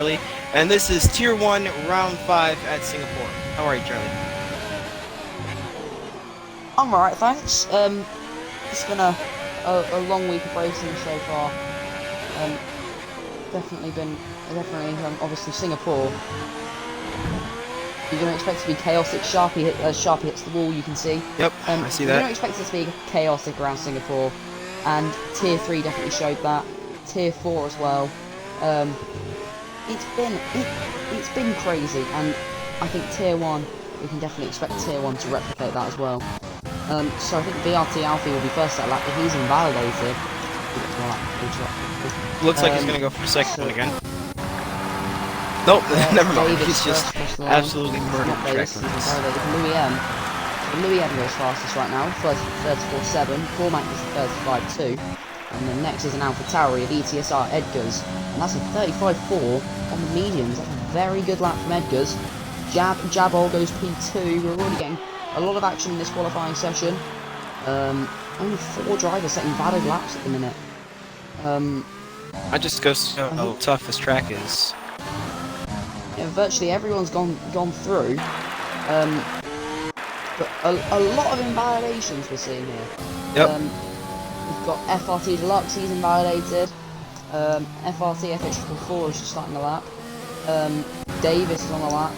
And this is Tier 1, Round 5 at Singapore. How are you, Charlie? I'm alright, thanks. It's been a long week of racing so far. Definitely, obviously Singapore. You're going to expect it to be chaotic. Sharpie hits the wall, you can see. Yep, I see that. You don't expect it to be chaotic around Singapore. And Tier 3 definitely showed that. Tier 4 as well. It's been crazy, and I think Tier 1, we can definitely expect Tier 1 to replicate that as well. So I think VRT Alfie will be first at lap, but he's invalidated. Looks like he's going to go for a second one again. Nope, never mind. He's just absolutely murdered the track limits. Louis M goes fastest right now, 34.7. Cormac is 35.2. And then next is an Alpha Tauri of EXFL Edgar's, and that's a 35.4 on the mediums. That's a very good lap from Edgar's. Jabol goes P2. We're already getting a lot of action in this qualifying session. Only 4 drivers setting valid laps at the minute. I just goes to how tough this track is. Yeah, virtually everyone's gone through. But a lot of invalidations we're seeing here. Yep. We've got FRT Deluxe, he's invalidated. FRT FH4 is just starting the lap. Davis is on the lap.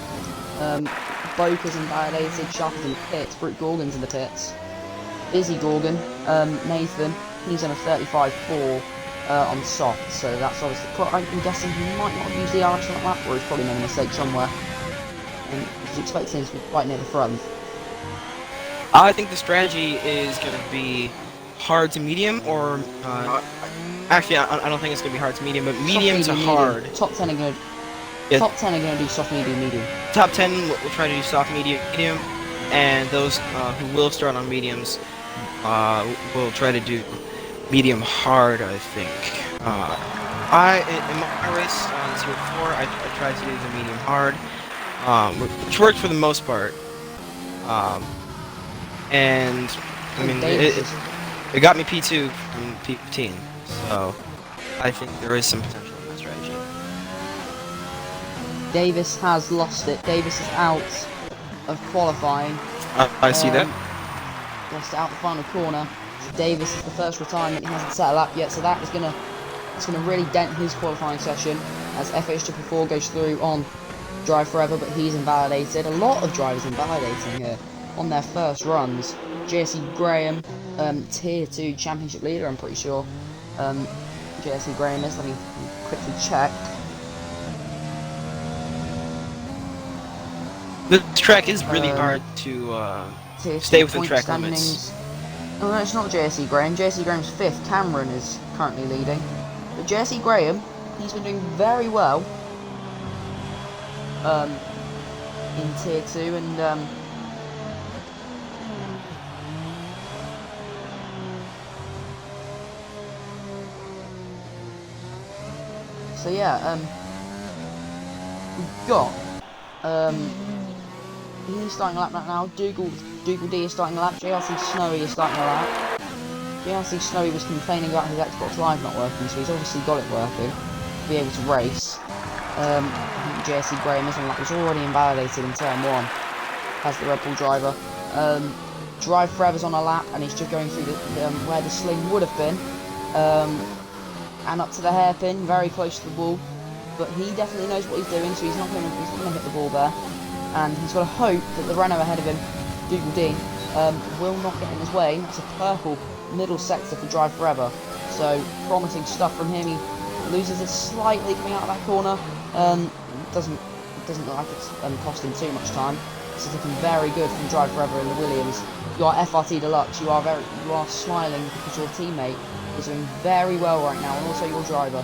Boker's invalidated. Sharpie's in the pits. Brute Gorgon's in the pits. BusyGorgon, Nathan, he's on a 35.4 on soft, so that's obviously. I'm guessing he might not use the RS on that lap, or he's probably made a mistake somewhere. And he's expecting him to be quite near the front. I think the strategy is going to be hard to medium, or actually, I don't think it's going to be hard to medium, but medium to hard. Medium. Top 10 are going to do soft, medium, medium. Top 10 will try to do soft, medium, and those who will start on mediums will try to do medium hard, I think. In my race on Tier 4, I tried to do the medium hard, which worked for the most part. And I mean, it got me P2 from P15, so I think there is some potential in that strategy. Davis has lost it. Davis is out of qualifying. I see that. Lost it out the final corner. So Davis is the first retirement. He hasn't set a lap yet, so it's gonna really dent his qualifying session as FH4 goes through on Drive Forever, but he's invalidated. A lot of drivers invalidating here on their first runs. JSC Graham, Tier 2 Championship leader, I'm pretty sure. JSC Graham is. Let me quickly check. This track is really hard to stay within track limits. Oh no, it's not JSC Graham. JSC Graham's 5th. Cameron is currently leading. But JSC Graham, he's been doing very well in Tier 2, and so yeah, we've got he's starting a lap right now. Dougal D is starting a lap. JRC Snowy is starting a lap. JRC Snowy was complaining about his Xbox Live not working, so he's obviously got it working to be able to race. I think JSC Graham is on lap. He's already invalidated in turn 1 as the Red Bull driver. Drive Forever's on a lap, and he's just going through where the sling would have been, and up to the hairpin, very close to the wall. But he definitely knows what he's doing, so he's not going to hit the ball there. And he's got to hope that the Renault ahead of him, Dougal D, will not get in his way. That's a purple middle sector for Drive Forever. So promising stuff from him. He loses it slightly coming out of that corner. Doesn't look like it's costing too much time. This is looking very good from Drive Forever in the Williams. You are FRT Deluxe. You are smiling because your teammate is doing very well right now, and also your driver.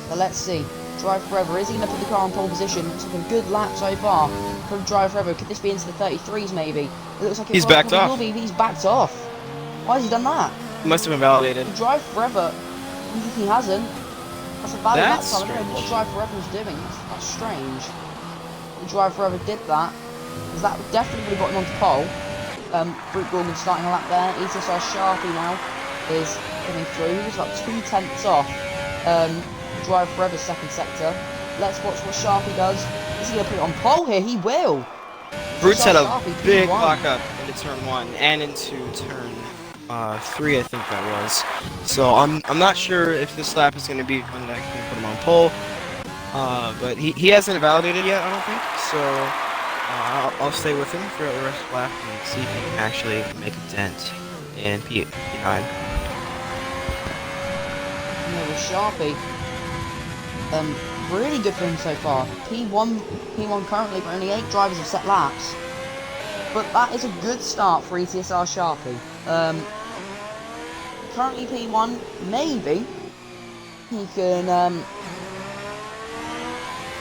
So let's see. Drive Forever, is he going to put the car in pole position? Looks like a good lap so far from Drive Forever. Could this be into the 33s maybe? It looks like he's backed off. He's backed off. Why has he done that? He must have been validated. Drive Forever, he hasn't. That's a valid lap time. I don't know what Drive Forever was doing. That's strange. Drive Forever did that, because that definitely would have got him onto pole. Brute Gorgon starting a lap there. EXFL Sharpie now is coming through. He was like 2 tenths off. drive forever second sector. Let's watch what Sharpie does. Is he going to put it on pole here? He will. Brutes had a Sharpie, big P1. lockup into turn 1 and into turn 3, I think that was. So I'm not sure if this lap is going to be one that can put him on pole. But he hasn't validated yet, I don't think. So I'll stay with him throughout the rest of the lap and see if he can actually make a dent in P9. Yeah, with Sharpie. Really good for him so far. P1 currently, but only 8 drivers have set laps. But that is a good start for ETSR Sharpie. Currently P1, maybe he can,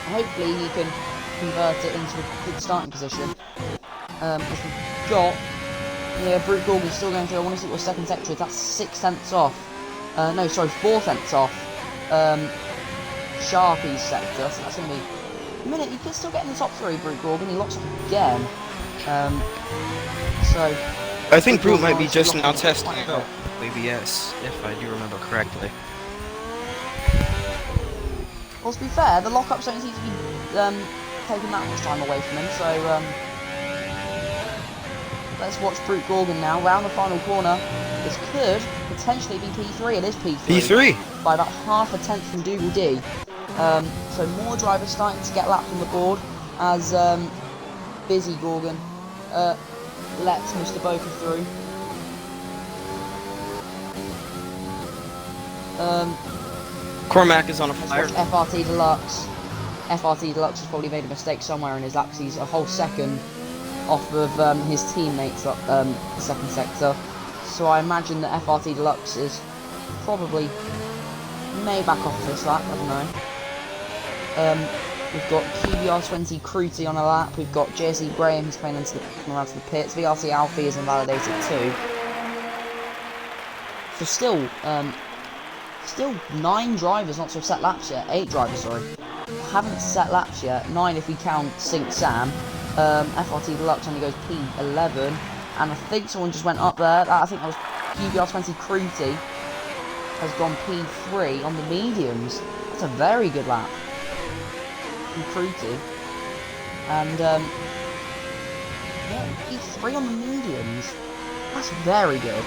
hopefully he can convert it into a good starting position. As we've got, yeah, Brute Gorgon's still going through. I want to see what second sector is. That's 6 tenths off. No, sorry, 4 tenths off. Sharpie's sector, so that's going to be a minute. You can still get in the top 3, Brute Gorgon. He locks up again. So I think Brute might be just now testing out ABS, if I do remember correctly. Well, to be fair, the lockups don't seem to be taking that much time away from him. So let's watch Brute Gorgon now round the final corner. This could potentially be P3. It is P3. P3 by about half a tenth from Dougal D. So more drivers starting to get lapped on the board as BusyGorgon lets Mr. Boker through. Cormac is on a flyer. FRT Deluxe. FRT Deluxe has probably made a mistake somewhere in his laps. He's a whole second off of his teammates up the second sector. So I imagine that FRT Deluxe is probably may back off this lap, I don't know. We've got QBR20 Cruty on a lap. We've got JC Graham who's coming around to the pits. VRT Alfie is invalidated too. So still 9 drivers not to have set laps yet. 8 drivers, sorry. Haven't set laps yet. 9 if we count Sync Sam. FRT Deluxe only goes P11. And I think someone just went up there. I think that was QBR20 Cruty. Has gone P3 on the mediums. That's a very good lap. Cruty. And yeah, P3 on the mediums. That's very good.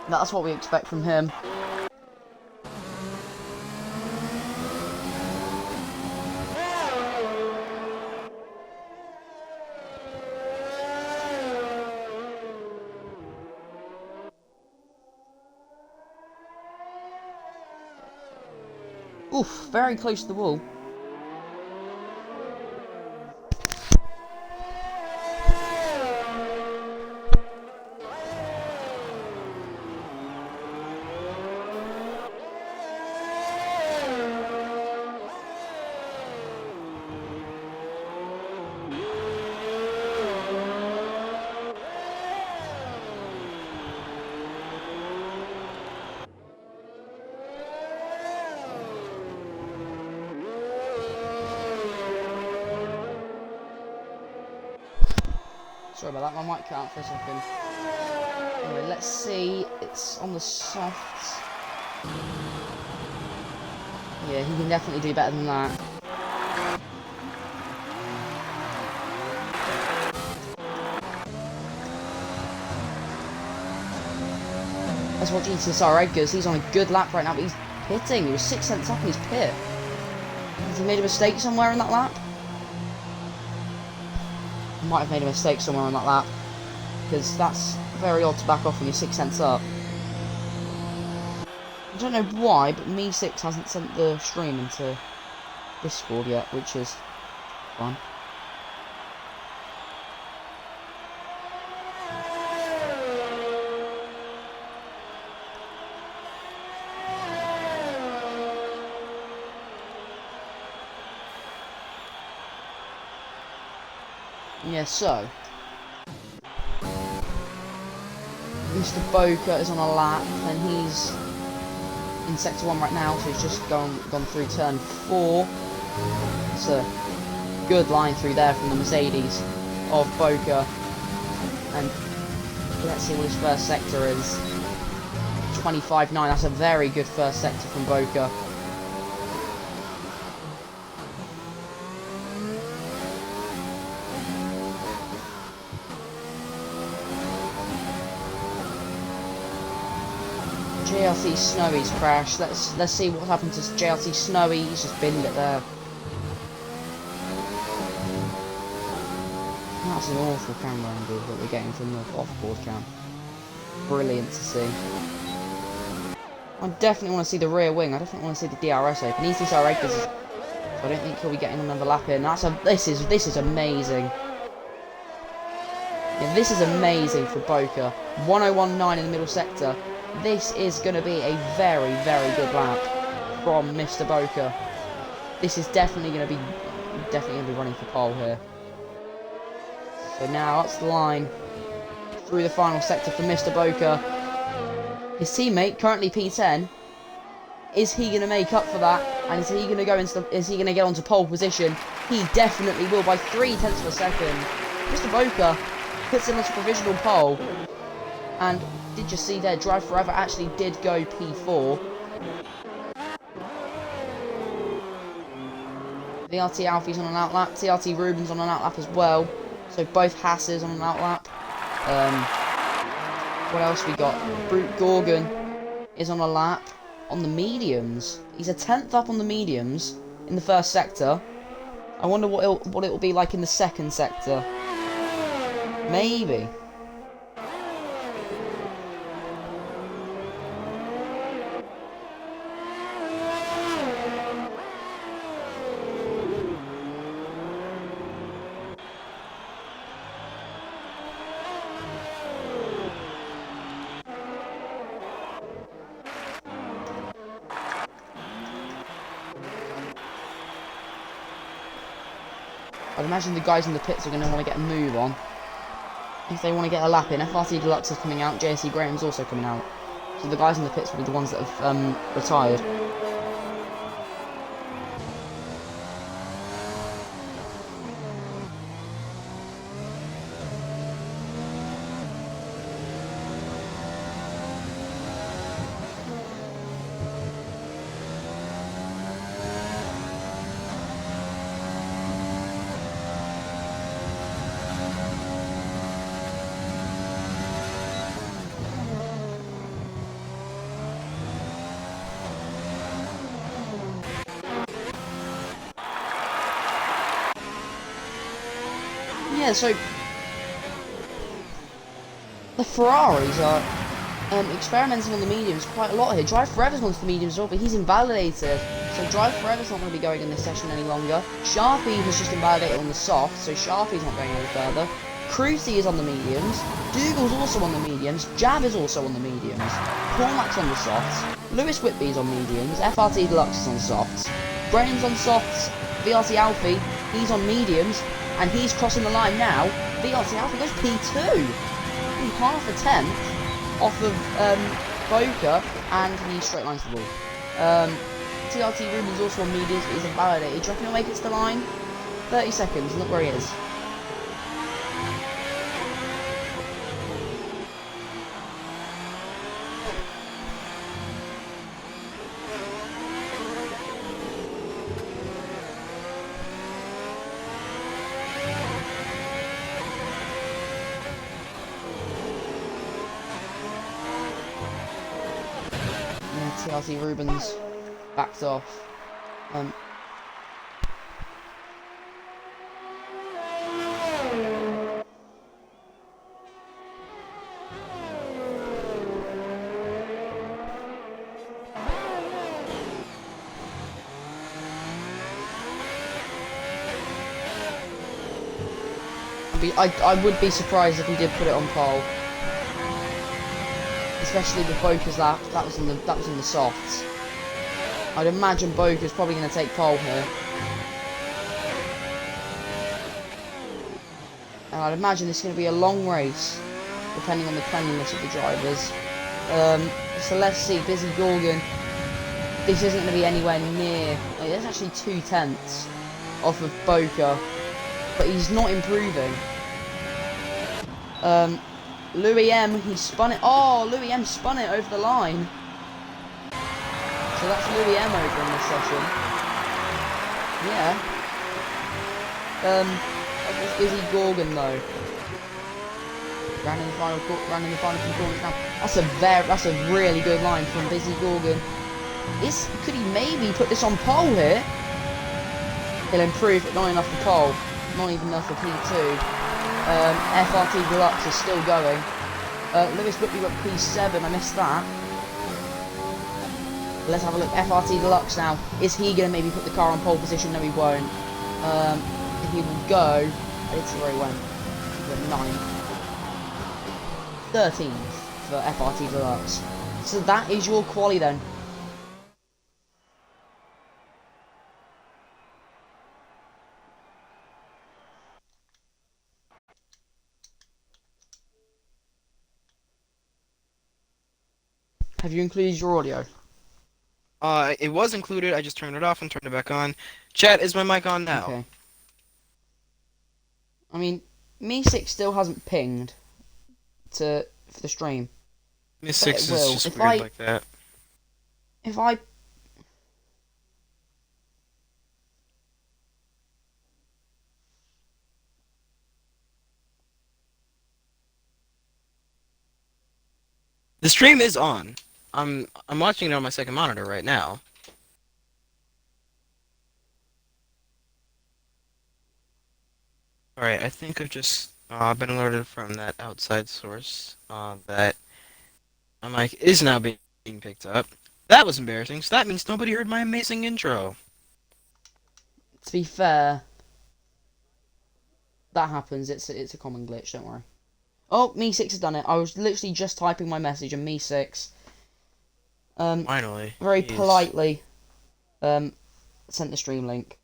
That's what we expect from him. Oof, very close to the wall. Sorry about that, my mic cut out for a second. Anyway, let's see. It's on the softs. Yeah, he can definitely do better than that. Let's watch GSR Edgars. He's on a good lap right now, but he's pitting. He was 6 tenths up in his pit. Has he made a mistake somewhere in that lap? Might have made a mistake somewhere on that lap, because that's very odd to back off when you're 6 tenths up. I don't know why, but Me6 hasn't sent the stream into Discord yet, which is fun. Yeah, so Mr. Boca is on a lap, and he's in sector 1 right now, so he's just gone through turn 4. It's a good line through there from the Mercedes of Boca, and let's see what his first sector is. 25.9, that's a very good first sector from Boca. JLT Snowy's crashed. Let's see what happened to JLT Snowy. He's just binned it there. That's an awful camera angle that we're getting from the off-board cam. Brilliant to see. I definitely want to see the rear wing. I definitely want to see the DRS open. He's these are because I don't think he'll be getting another lap in. This is amazing. Yeah, this is amazing for Boca. 101.9 in the middle sector. This is going to be a very, very good lap from Mr. Boca. This is definitely going to be running for pole here. So now that's the line through the final sector for Mr. Boca. His teammate, currently P10, is he going to make up for that? And is he going to go into is he going to get onto pole position? He definitely will by 0.3 of a second. Mr. Boca puts him onto provisional pole. And did you see there, Drive Forever actually did go P4. VRT Alfie's on an outlap, TRT Rubens on an outlap as well. So both Hasses on an outlap. What else we got? Brute Gorgon is on a lap on the mediums. He's a 10th up on the mediums in the first sector. I wonder what it'll be like in the second sector. Maybe. I'd imagine the guys in the pits are going to want to get a move on if they want to get a lap in. FRT Deluxe is coming out, JSC Graham's also coming out. So the guys in the pits will be the ones that have retired. Yeah, so the Ferraris are experimenting on the mediums quite a lot here. Drive Forever's gone to the mediums as well, but he's invalidated. So Drive Forever's not going to be going in this session any longer. Sharpie has just invalidated on the soft, so Sharpie's not going any further. Cruisy is on the mediums. Dougal's also on the mediums. Jab is also on the mediums. Cormac's on the softs. Lewis Whitby's on mediums. FRT Deluxe is on softs. Brain's on softs. VRT Alfie, he's on mediums. And he's crossing the line now. VRT Alfie goes P2. In half a tenth off of Boca, and he straight lines the ball. TRT Rubens also on mediums, but he's invalidated. Do you reckon he'll make it to the line? 30 seconds, look where he is. TRT Rubens backed off. I would be surprised if he did put it on pole. Especially with Boca's lap, that was in the softs. I'd imagine Boca's probably going to take pole here. and I'd imagine this is going to be a long race, depending on the cleanliness of the drivers. So let's see, BusyGorgon. This isn't going to be anywhere near. There's actually 2/10 off of Boca, but he's not improving. Louis M, he spun it. Oh, Louis M spun it over the line. So that's Louis M over in this session. Yeah. That was BusyGorgon though. Ran in the final few corners now. That's a really good line from BusyGorgon. Could he maybe put this on pole here? He'll improve, but not enough for pole. Not even enough for P2. FRT Deluxe is still going. Lewis Whitley got P7. I missed that. Let's have a look. FRT Deluxe now. Is he going to maybe put the car on pole position? No, he won't. He will go. Let's see where he went. He went 9th. 13th for FRT Deluxe. So that is your quali then. Have you included your audio? It was included. I just turned it off and turned it back on. Chat, is my mic on now? Okay. I mean, Me6 still hasn't pinged for the stream. Miss 6 is just weird like that. If I... The stream is on. I'm watching it on my second monitor right now. Alright, I think I've just been alerted from that outside source that my mic is now being picked up. That was embarrassing, so that means nobody heard my amazing intro. To be fair, that happens. It's a common glitch, don't worry. Oh, Me6 has done it. I was literally just typing my message and Me6 finally very politely sent the stream link.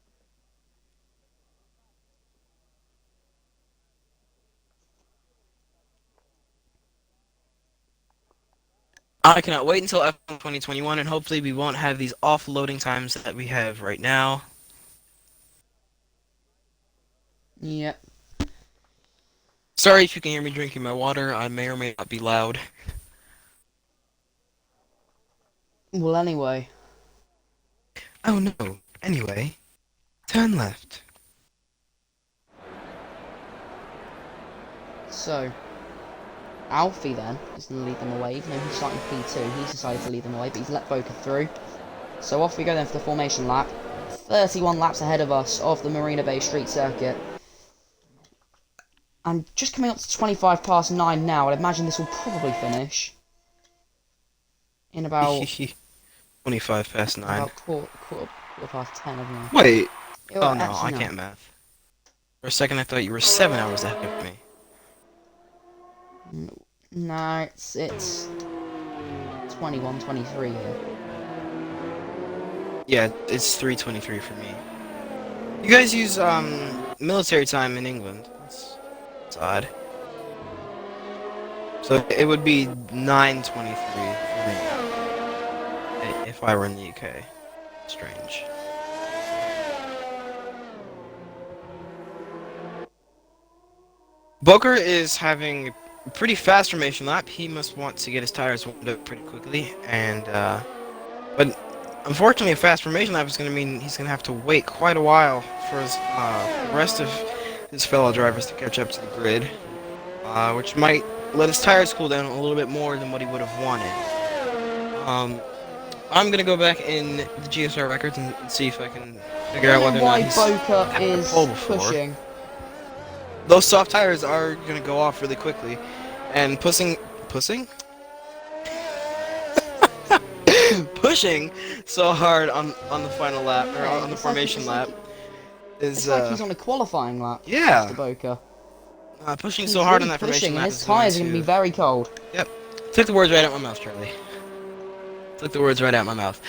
I cannot wait until F1 2021, and hopefully we won't have these offloading times that we have right now. Yep. Sorry if you can hear me drinking my water. I may or may not be loud. Well, anyway. Oh no. Anyway, turn left. So, Alfie then is going to lead them away, even though he's starting P2. He's decided to lead them away, but he's let Boca through. So off we go then for the formation lap. 31 laps ahead of us of the Marina Bay Street Circuit. I'm just coming up to 25 past 9 now. I'd imagine this will probably finish in about 25 past 9. About quarter past 10, I don't know. Wait. Oh no, actually, I no. can't math. For a second I thought you were 7 hours ahead of me. No, it's 21, 23 here. Yeah, it's 3:23 for me. You guys use military time in England. That's odd. So it would be 9:23 for me if I were in the UK. Strange. Booker is having a pretty fast formation lap. He must want to get his tires warmed up pretty quickly, and but unfortunately, a fast formation lap is going to mean he's going to have to wait quite a while for his the rest of his fellow drivers to catch up to the grid, which might let his tires cool down a little bit more than what he would have wanted. I'm going to go back in the GSR records and see if I can figure out whether or not he's Boca had a is pole before. pushing. Those soft tires are going to go off really quickly, and pushing so hard on the final lap, or on the formation lap, is it's like he's on a qualifying lap. Yeah. Mr. Boca. Pushing He's so hard really on that pushing, formation and lap his is tires are going going to be very cold. Yep. Took the words right out of my mouth, Charlie. Took the words right out of my mouth.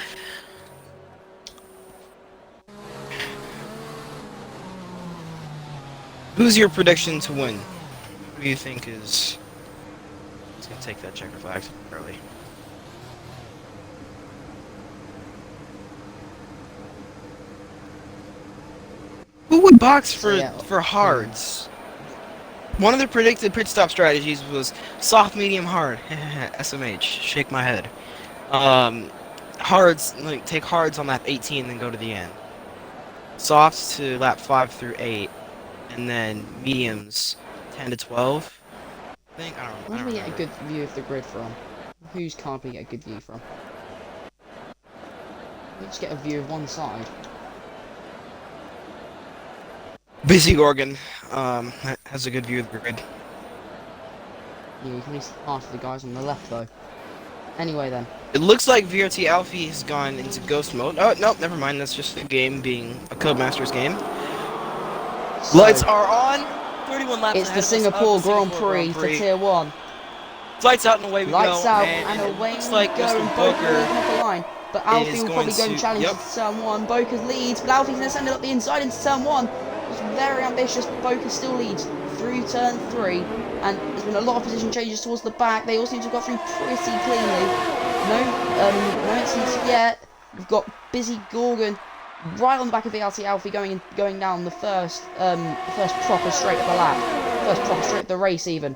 Who's your prediction to win? Who do you think is going to take that checker flag early? Who would box for hards? One of the predicted pit stop strategies was soft, medium, hard. SMH. Shake my head. Hards, like take hards on lap 18, then go to the end. Softs to lap 5 through 8, and then mediums 10 to 12. I think I don't know. Where do we get a good view of the grid from? Whose car do we get a good view from? We just get a view of one side. BusyGorgon has a good view of the grid. Yeah, you can only see half of the guys on the left though. Anyway then. It looks like VRT Alfie has gone into ghost mode. Oh, no, never mind. That's just the game being a Codemasters game. So, lights are on. 31 laps. It's the Singapore Grand Prix for Tier 1. Lights out and away we go. Lights out and away we like go. And Boker off the line. But Alfie will probably go and challenge to turn 1. Boker leads, but Alfie's going to send it up the inside into turn 1. It's very ambitious. Boker still leads through turn 3. And there's been a lot of position changes towards the back. They all seem to have got through pretty cleanly. No incidents yet. We've got BusyGorgon right on the back of VRT Alfie going down the first proper straight of the lap. First proper straight of the race even.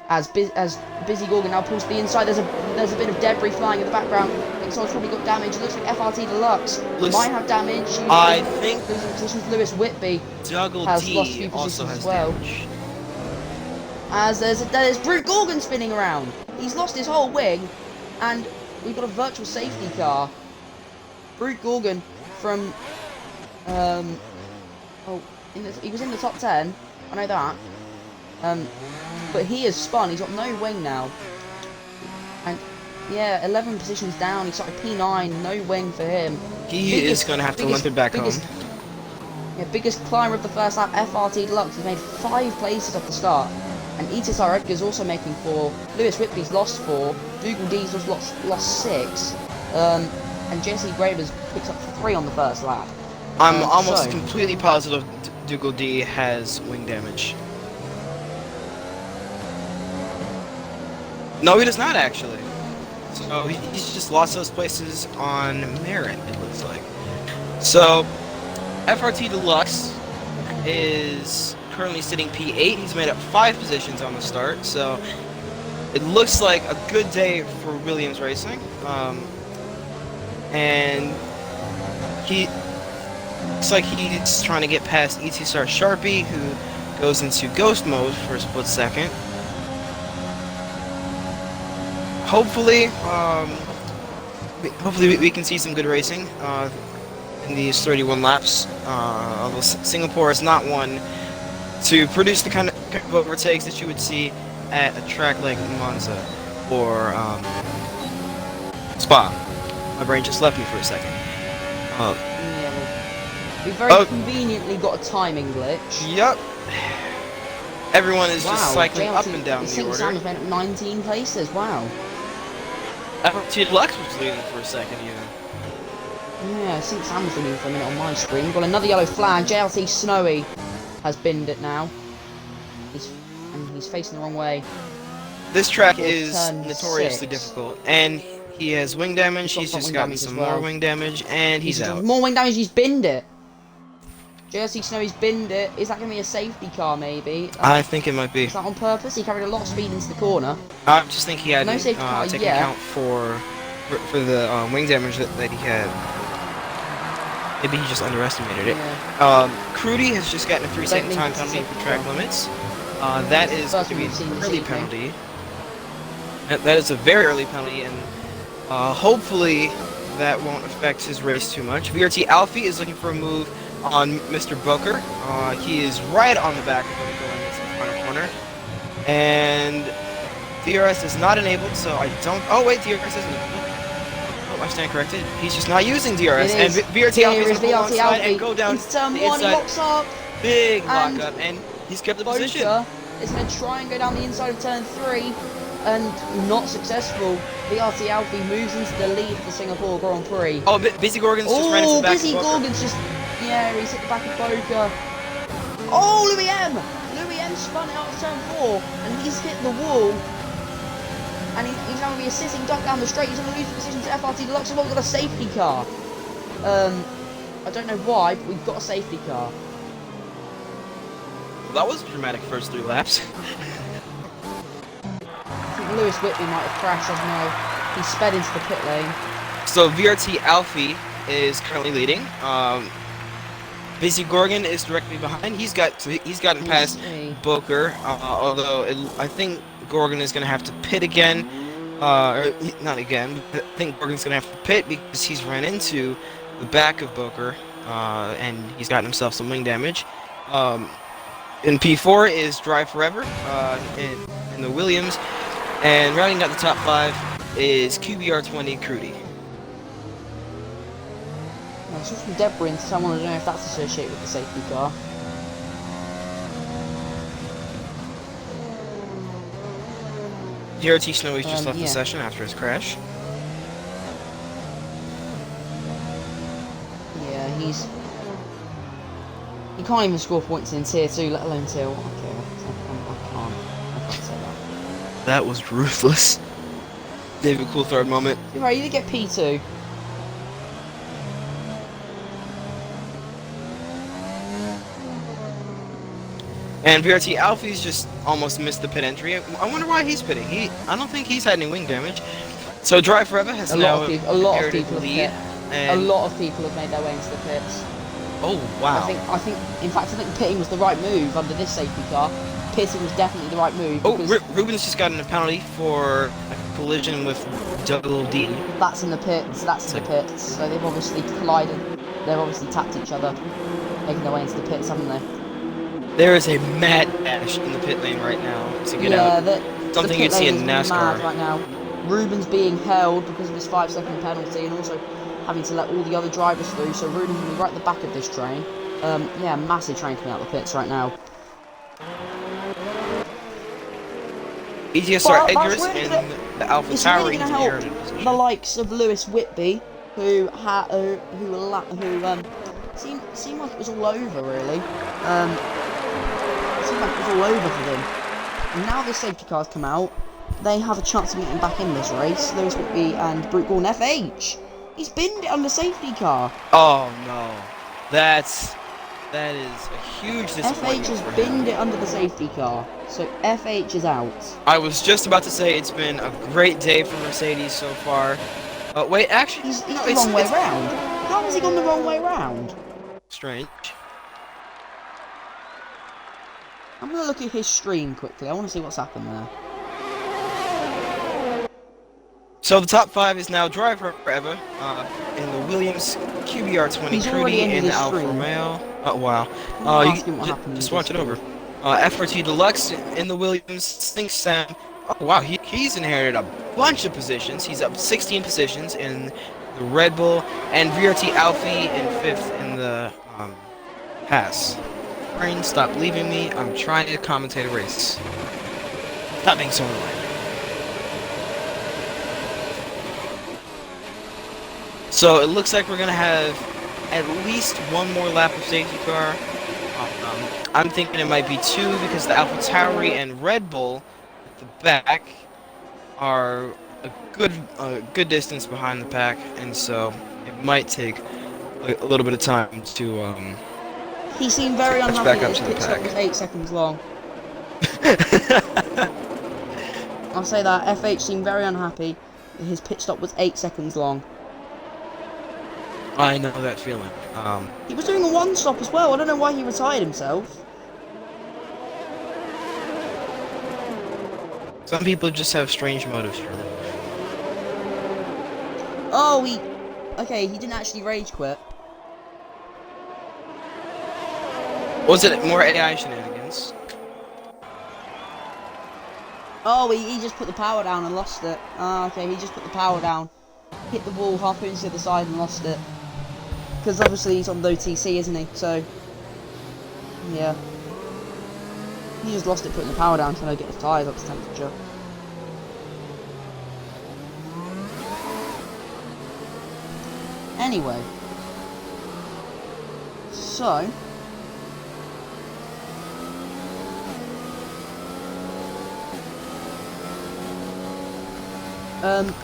As BusyGorgon now pulls to the inside, there's a bit of debris flying in the background. I think someone's probably got damage. It looks like FRT Deluxe might have damage. I think losing positions. Lewis Whitby has lost a few positions as well. Damage. As there's Brute Gorgon spinning around. He's lost his whole wing, and we've got a virtual safety car. Brute Gorgon from he was in the top 10. I know that. But he has spun. He's got no wing now. And yeah, 11 positions down. He's started P9. No wing for him. He is going to have to limp it back home. Yeah, biggest climber of the first lap, FRT Deluxe. He's made 5 places off the start. And EXFL Edgar's also making 4. Lewis Whitby's lost 4. Dougal D's lost 6. And Jesse Graber's picked up 3 on the first lap. I'm almost completely positive Dougal D has wing damage. No, he does not actually. So he's just lost those places on merit, it looks like. So FRT Deluxe is currently sitting P8. He's made up 5 positions on the start, so it looks like a good day for Williams Racing. And he looks like he's trying to get past EXFL Sharpie, who goes into ghost mode for a split second. Hopefully we can see some good racing in these 31 laps. Although Singapore is not one to produce the kind of overtakes that you would see at a track like Monza or Spa. My brain just left me for a second. We very conveniently got a timing glitch. Yep. Everyone is just cycling up and down the order. Sam's made up 19 places. Wow. FRT Deluxe was leading for a second even. Yeah, I think Sam was leading for a minute on my screen. We've got another yellow flag. JLT Snowy has binned it now. He's facing the wrong way. This track is notoriously difficult, and he has wing damage. He's just gotten some more wing damage, and he's out. More wing damage. He's binned it. JLT Snowy's binned it. Is that going to be a safety car, maybe? I think it might be. Is that on purpose? He carried a lot of speed into the corner. I just think he had no safety car taken account for the wing damage that he had. Maybe he just underestimated it. Yeah. Crudy has just gotten a 3-second time penalty for track limits. That is going to be an early penalty. That is a very early penalty, and hopefully that won't affect his race too much. VRT Alfie is looking for a move on Mr. Boker. He is right on the back of him going into the final corner. And DRS is not enabled, so I don't... Oh, wait, DRS isn't enabled. Oh, I stand corrected. He's just not using DRS. And VRT Alfie is going to alongside and go down into turn the 1, inside. he locks up. Big lock-up, and he's kept the position. Is going to try and go down the inside of turn 3, and not successful. VRT Alfie moves into the lead of the Singapore Grand Prix. Oh, BusyGorgon's just ran into the back of Boker. BusyGorgon's just... Yeah, he's hit the back of Boker. Oh, Louis M! Louis M spun it out of turn 4, and he's hit the wall. And he's now going to be assisting duck down the straight. He's going to lose the position to FRT Deluxe. We've got a safety car. I don't know why, but we've got a safety car. That was a dramatic first 3 laps. I think Lewis Whitby might have crashed, I don't know. He sped into the pit lane. So VRT Alfie is currently leading. BusyGorgon is directly behind. He's gotten past Boker, although I think Gorgon is going to have to pit again. Or not again, but I think Gorgon's going to have to pit because he's ran into the back of Boker, and he's gotten himself some wing damage. In P4 is Drive Forever in the Williams, and rounding out the top 5 is QBR20 Crudy. I saw some debris into someone, I don't know if that's associated with the safety car. VRT Snowy's just left the session after his crash. Yeah, he can't even score points in tier 2, let alone tier 1. Okay, I can't say that. That was ruthless. David Coulthard moment. You're right, you did get P2. And VRT Alfie's just almost missed the pit entry. I wonder why he's pitting. I don't think he's had any wing damage. So Drive Forever has a now lot of people lead. A lot of people have made their way into the pits. Oh wow! I think, in fact, I think pitting was the right move under this safety car. Pitting was definitely the right move. Oh, Ruben's just gotten a penalty for a collision with Double D. That's in the pits. That's in the pits. So they've obviously collided. They've obviously tapped each other, making their way into the pits, haven't they? There is a mad dash in the pit lane right now to get out. Something you'd see in NASCAR. Mad right now. Ruben's being held because of his 5-second penalty, and also having to let all the other drivers through. So Ruben's going to be right at the back of this train. Yeah, massive train coming out of the pits right now. GSR Edgars and the Alpha Tower really help the likes of Lewis Whitby, who seemed like it was all over really. It seemed like it was all over for them. And now the safety cars come out, they have a chance of getting back in this race. Lewis Whitby and Brute Gordon FH. He's binned it on the safety car. Oh no, that is a huge disappointment. FH has binned it under the safety car, so FH is out. I was just about to say it's been a great day for Mercedes so far. Wait, actually, he's the wrong way round. How has he gone the wrong way round? Strange. I'm gonna look at his stream quickly. I want to see what's happened there. So the top 5 is now Drive Forever in the Williams, QBR20 Crudy in the Alfa Romeo. Oh wow! Just watch it over. FRT Deluxe in the Williams. Think Sam. Oh wow! He's inherited a bunch of positions. He's up 16 positions in the Red Bull, and VRT Alfie in 5th in the Pass. Brain, stop leaving me. I'm trying to commentate a race. Stop being so annoying. So it looks like we're gonna have at least one more lap of safety car. I'm thinking it might be 2 because the AlphaTauri and Red Bull at the back are a good distance behind the pack, and so it might take a little bit of time to He seemed very unhappy that his pit stop was 8 seconds long. I'll say that FH seemed very unhappy that his pit stop was 8 seconds long. I know that feeling. He was doing a 1-stop as well. I don't know why he retired himself. Some people just have strange motives for them. Oh, okay, he didn't actually rage quit. Was it more AI shenanigans? Oh, he just put the power down and lost it. Ah, okay, he just put the power down. Hit the wall halfway to the other side and lost it. Because obviously he's on low TC, isn't he? So, yeah. He just lost it putting the power down trying to get his tyres up to temperature. Anyway. So,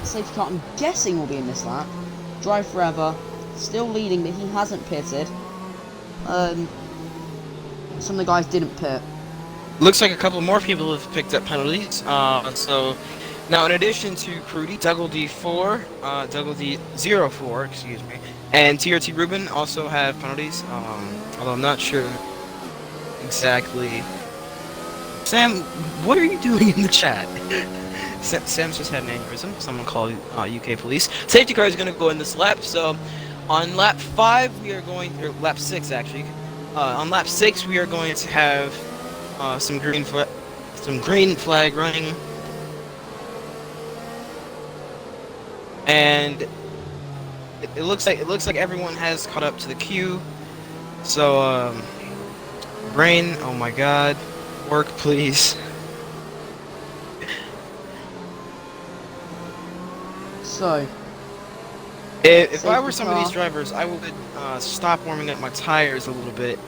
Safety car, I'm guessing, will be in this lap. Drive Forever, still leading, but he hasn't pitted. Some of the guys didn't pit. Looks like a couple more people have picked up penalties. So now, in addition to Crudy, DougleD04, excuse me, and TRT Ruben also have penalties. Although I'm not sure exactly. Sam, what are you doing in the chat? Sam's just had an aneurysm. Someone called UK police. Safety car is going to go in this lap. So on lap 5, we are going, or lap 6 actually. On lap 6, we are going to have some green flag running, and it looks like everyone has caught up to the queue. So Brain, oh my God, work please. So if I were some of these drivers, I would stop warming up my tires a little bit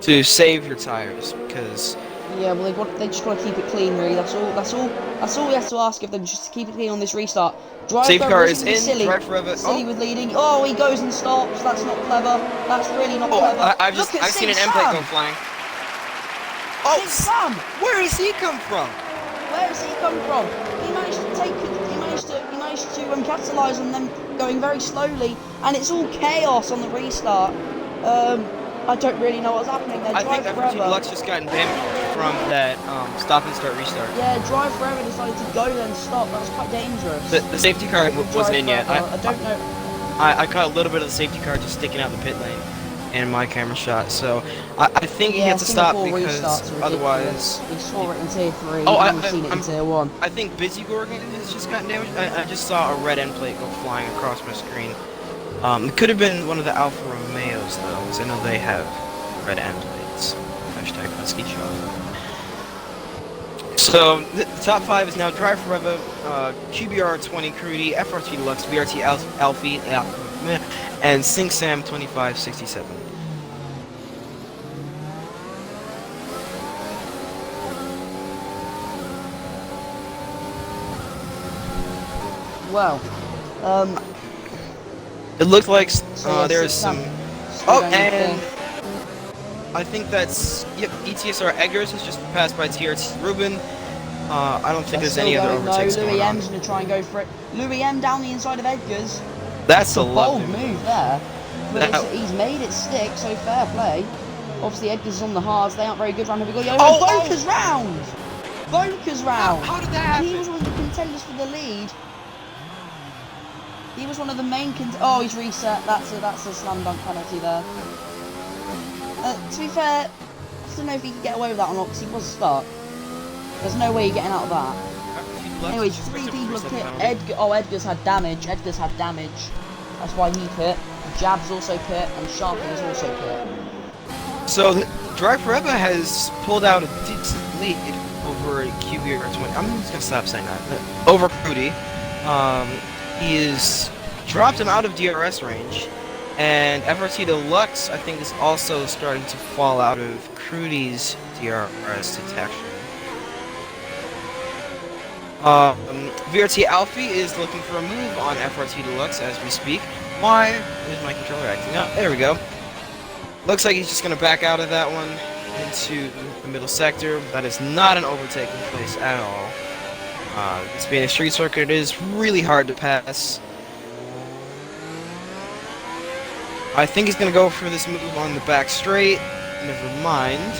to save your tires, because yeah, well they just got to keep it clean, really. That's all we have to ask of them, just to keep it clean on this restart. Safety car is in. Drive Forever. Silly with leading. Oh, he goes and stops. That's not clever. That's really not clever. I've seen an M plate go flying. Oh, Sam! Where does he come from? Where does he come from? He managed to take it. He managed to capitalise on them going very slowly, and it's all chaos on the restart. I don't really know what's happening there. I think FRT Deluxe just gotten damaged from that stop and start restart. Yeah, Drive Forever decided to go then stop. That was quite dangerous. The safety car wasn't in yet. I don't know. I caught a little bit of the safety car just sticking out the pit lane in my camera shot. So I think he had to stop because otherwise. We saw it in tier 3. Oh, I've seen it in tier 1. I think BusyGorgon has just gotten damaged. I just saw a red end plate go flying across my screen. It could have been one of the Alfa Romeos though, because I know they have red end plates. Hashtag husky shot. So the top 5 is now Drive Forever, QBR20 Crudy, FRT Deluxe, VRT Alfie, and Sing Sam 2567. Well, it looked like there's Sam, some. Oh, and I think that's ETSR Eggers has just passed by TRT Ruben. I don't think there's any other overtakes going on. Louis M's going to try and go for it. Louis M down the inside of Edgar's. That's a bold move there. But he's made it stick, so fair play. Obviously, Edgar's is on the hards. They aren't very good round. Boker's round! Boker's round! How did that happen? He was one of the contenders for the lead. He was one of the main oh, he's reset. That's a slam dunk penalty there. To be fair, I don't know if he could get away with that or not, because he was stuck. There's no way you're getting out of that. Anyway, 3 people have pit. Edgar's had damage. That's why he pit. Jab's also pit, and Sharpie is also pit. So, Drive Forever has pulled out a decent lead over QBR20. I'm just gonna stop saying that. Over Crudy. He is dropped him out of DRS range, and FRT Deluxe, I think, is also starting to fall out of Crudy's DRS detection. VRT Alfie is looking for a move on FRT Deluxe as we speak. Why is my controller acting up? There we go. Looks like he's just going to back out of that one into the middle sector. That is not an overtaking place at all. This being a street circuit, it is really hard to pass. I think he's going to go for this move on the back straight. Never mind.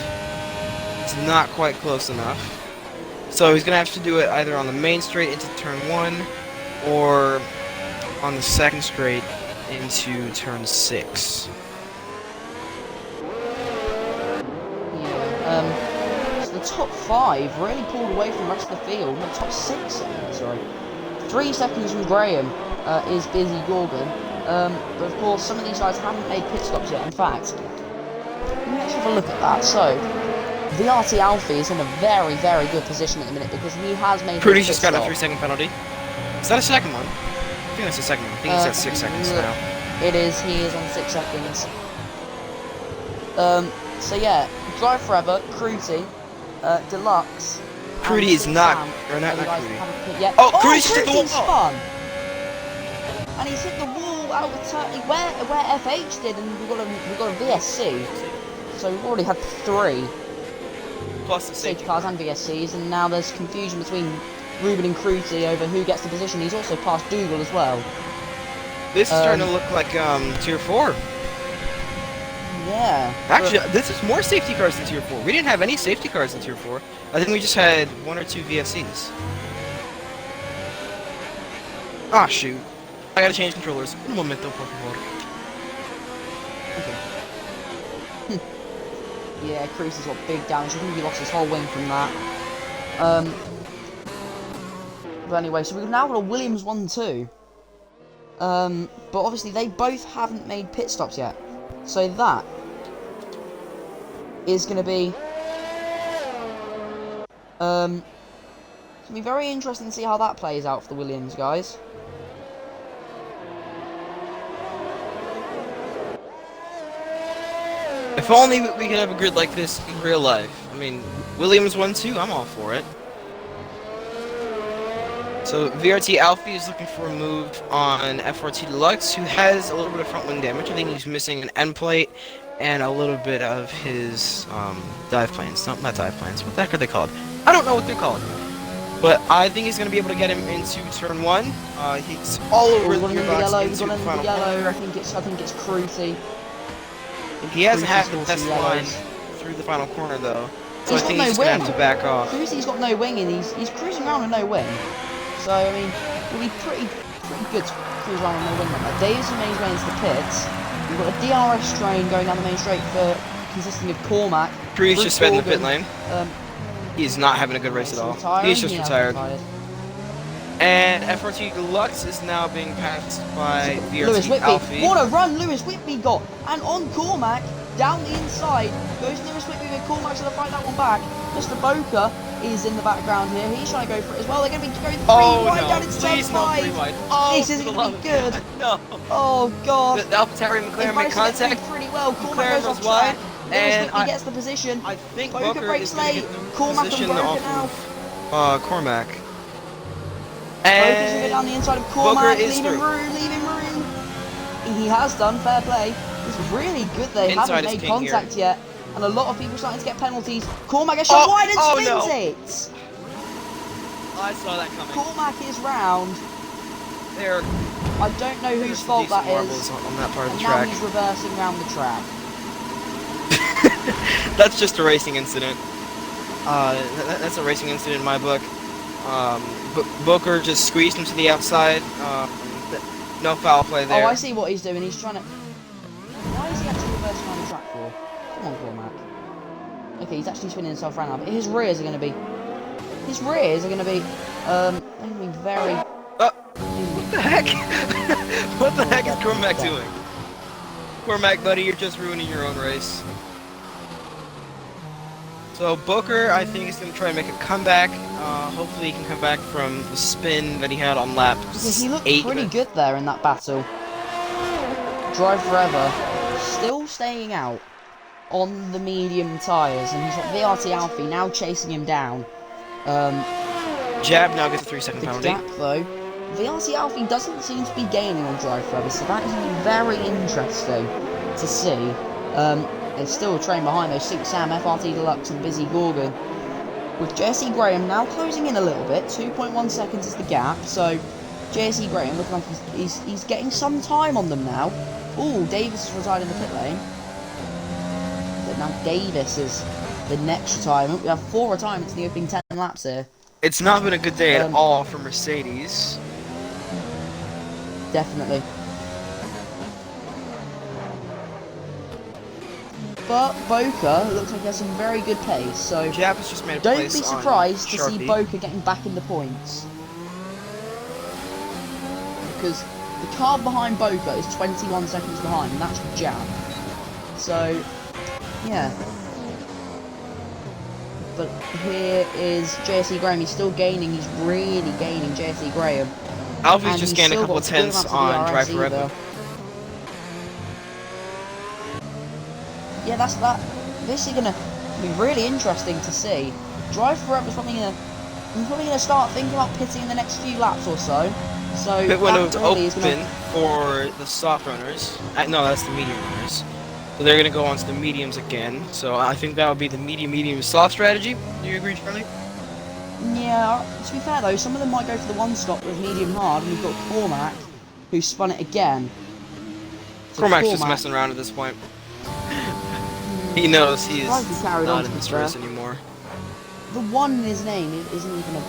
It's not quite close enough. So he's going to have to do it either on the main straight into turn 1 or on the second straight into turn 6. Yeah, so the top 5 really pulled away from the rest of the field. No, top 6, sorry. 3 seconds from Graham is BusyGorgon. But of course, some of these guys haven't made pit stops yet. In fact, let's have a look at that. So, VRT Alfie is in a very, very good position at the minute because he has made. Crudy's just got a 3-second penalty. Is that a second one? I think that's a second one. I think he's at 6 seconds now. It is. He is on 6 seconds. So yeah, Drive Forever, Crudy, Deluxe, Crudy is not, or not Crudy. Oh, Crudy's hit the wall! Spun. And he's hit the wall out of turn where FH did, and we've got a VSC. So we've already had 3 plus the safety cars and VSCs, and now there's confusion between Ruben and Crudy over who gets the position. He's also passed Dougal as well. This is starting to look like Tier 4. Yeah. Actually, this is more safety cars than Tier 4. We didn't have any safety cars in Tier 4. I think we just had 1 or 2 VSCs. Ah, shoot. I gotta change controllers. Un momento, por favor. Okay. Yeah, Crudy's got big damage. I think he lost his whole wing from that. But anyway, so we've now got a Williams 1-2. But obviously they both haven't made pit stops yet. So that is going to be very interesting to see how that plays out for the Williams guys. If only we could have a grid like this in real life. I mean, Williams 1-2, I'm all for it. So VRT Alfie is looking for a move on FRT Deluxe, who has a little bit of front wing damage. I think he's missing an end plate and a little bit of his dive planes. No, not dive planes. What the heck are they called? I don't know what they're called. But I think he's going to be able to get him into turn 1. He's all over the gearbox into the final corner. I think it's Crudy. He hasn't had the best line through the final corner though, so I think he's going to have to back off. Crudy's got no wing and he's cruising around with no wing. So, I mean, it'll be pretty good to cruise around with no wing like that. Davis made his way into the pits. We've got a DRS train going down the main straight consisting of Cormac. Crudy's just sped in the pit lane. He's not having a good race at all. He's just retired. And FRT Deluxe is now being passed by VRT Alfie. What a run Lewis Whitby got! And on Cormac, down the inside, goes Lewis Whitby with Cormac's going to fight that one back. Mr. Boca is in the background here. He's trying to go for it as well. They're going to be going 3 wide down into turn 5. Oh, this isn't going to be good. No. Oh, God. The AlphaTauri and McLaren make contact. Pretty well. Cormac goes off track. And he gets the position. I think Boca breaks late. Cormac and Boca now. Cormac. And go down the inside of Cormac, leaving room. He has done, fair play. It's really good they haven't made contact yet. And a lot of people starting to get penalties. Cormac gets shot wide and spins it! I saw that coming. Cormac is round. I don't know whose fault that is. On that part of the track. Now he's reversing round the track. That's just a racing incident. That's a racing incident in my book. Booker just squeezed him to the outside. No foul play there. Oh, I see what he's doing. He's trying to... Why is he actually reversing around the track for? Come on, Cormac. Okay, he's actually spinning himself around now. But his rears are going to be... very... What the heck? What the heck is Cormac doing? Cormac, buddy, you're just ruining your own race. So Booker, I think, is going to try and make a comeback. Hopefully he can come back from the spin that he had on lap 8. He looked pretty good there in that battle. Drive Forever, still staying out on the medium tyres, and he's got VRT Alfie now chasing him down. Jab now gets a 3-second penalty. The gap, though, VRT Alfie doesn't seem to be gaining on Drive Forever, so that is going to be very interesting to see. There's still a train behind those, Six Sam, FRT Deluxe and BusyGorgon. With Jesse Graham now closing in a little bit, 2.1 seconds is the gap, so Jesse Graham looking like he's getting some time on them now. Ooh, Davis is retired in the pit lane. But now Davis is the next retirement. We have 4 retirements in the opening 10 laps here. It's not been a good day at all for Mercedes. Definitely. But Boca looks like he has some very good pace, so just made a don't be surprised to see Boca getting back in the points. Because the car behind Boca is 21 seconds behind, and that's Jab. So, yeah. But here is JSE Graham. He's still gaining. He's really gaining JSE Graham. Alfie's just gained a couple of tenths on Drive Forever. Yeah, that's that. This is gonna be really interesting to see. Drive Forever is probably gonna I'm probably going to start thinking about pitting in the next few laps or so. So Pit window's that really open is going to... for the soft runners. No, that's the medium runners. So they're gonna go on to the mediums again. So I think that would be the medium soft strategy. Do you agree, Charlie? Yeah, to be fair though, some of them might go for the one stop with medium hard, and we've got Cormac, who spun it again. So Cormac's just messing around at this point. He knows he's not in this race anymore. The one in his name isn't even a...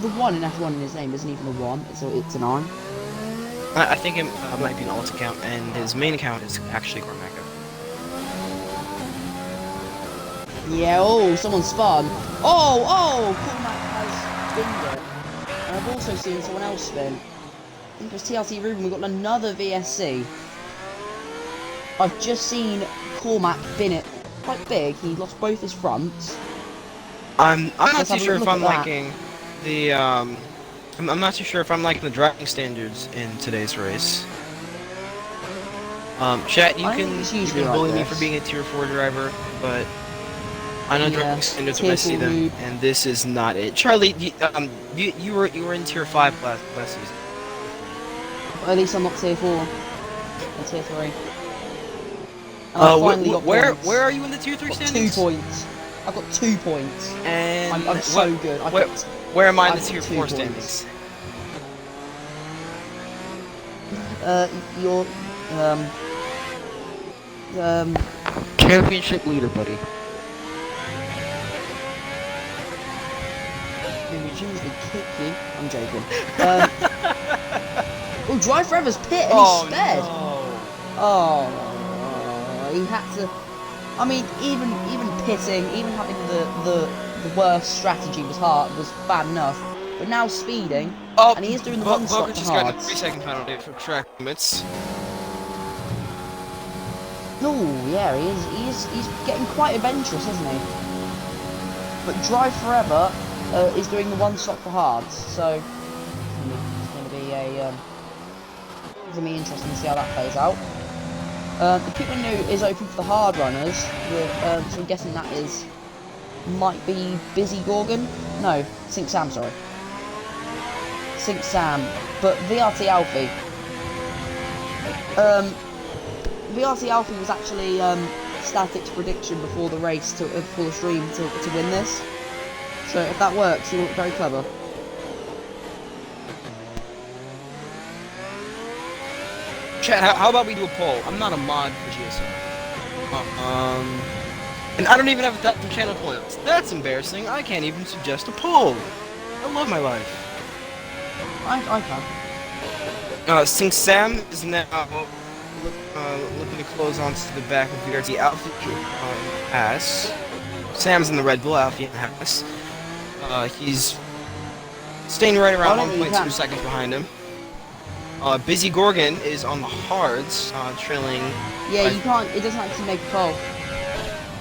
The one in F1 in his name isn't even a 1, it's an 9. I think it might be an alt account, and his main account is actually Cormac. Yeah, oh, someone spun. Oh, Cormac has spinned it. And I've also seen someone else spin. I think it was TLT Ruben, we got another VSC. I've just seen Cormac bin it quite big, he lost both his fronts. I'm not too sure if I'm liking the I'm not too sure if I'm liking the driving standards in today's race. Chat, you can bully me for being a tier 4 driver, but I know driving standards when I see them, and this is not it. Charlie, you were in tier 5 last season. At least I'm not tier 4. I'm tier 3. Where are you in the tier 3 standings? 2 points. I've got 2 points. And I'm so good. Where am I in the tier 4 standings? You're championship leader, buddy. Maybe usually kick you. I'm joking. Oh, Drive Forever's pit and he sped. No. Oh, he had to. I mean, even pitting, even having the worst strategy was bad enough. But now speeding, and he is doing the one stop for just hard. got a 3-second penalty for track limits. Oh yeah, he's getting quite adventurous, isn't he? But Drive Forever is doing the one stop for hards, so it's going to be interesting to see how that plays out. The pit window is open for the hard runners, so I'm guessing that might be BusyGorgon. No, Sync Sam, sorry. Sync Sam, but VRT Alfie. VRT Alfie was actually Static's prediction before the race, before the stream, to win this. So if that works, he will look very clever. Chat, how about we do a poll? I'm not a mod for GSR. And I don't even have that for channel points. That's embarrassing. I can't even suggest a poll. I love my life. I can. Sync Sam is now looking to close onto the back of VRT Alfie Haas. Sam's in the Red Bull, Alfie and Haas. He's staying right around 1.2 seconds behind him. BusyGorgon is on the hards, trailing. Yeah, you can't. It doesn't actually make a poll.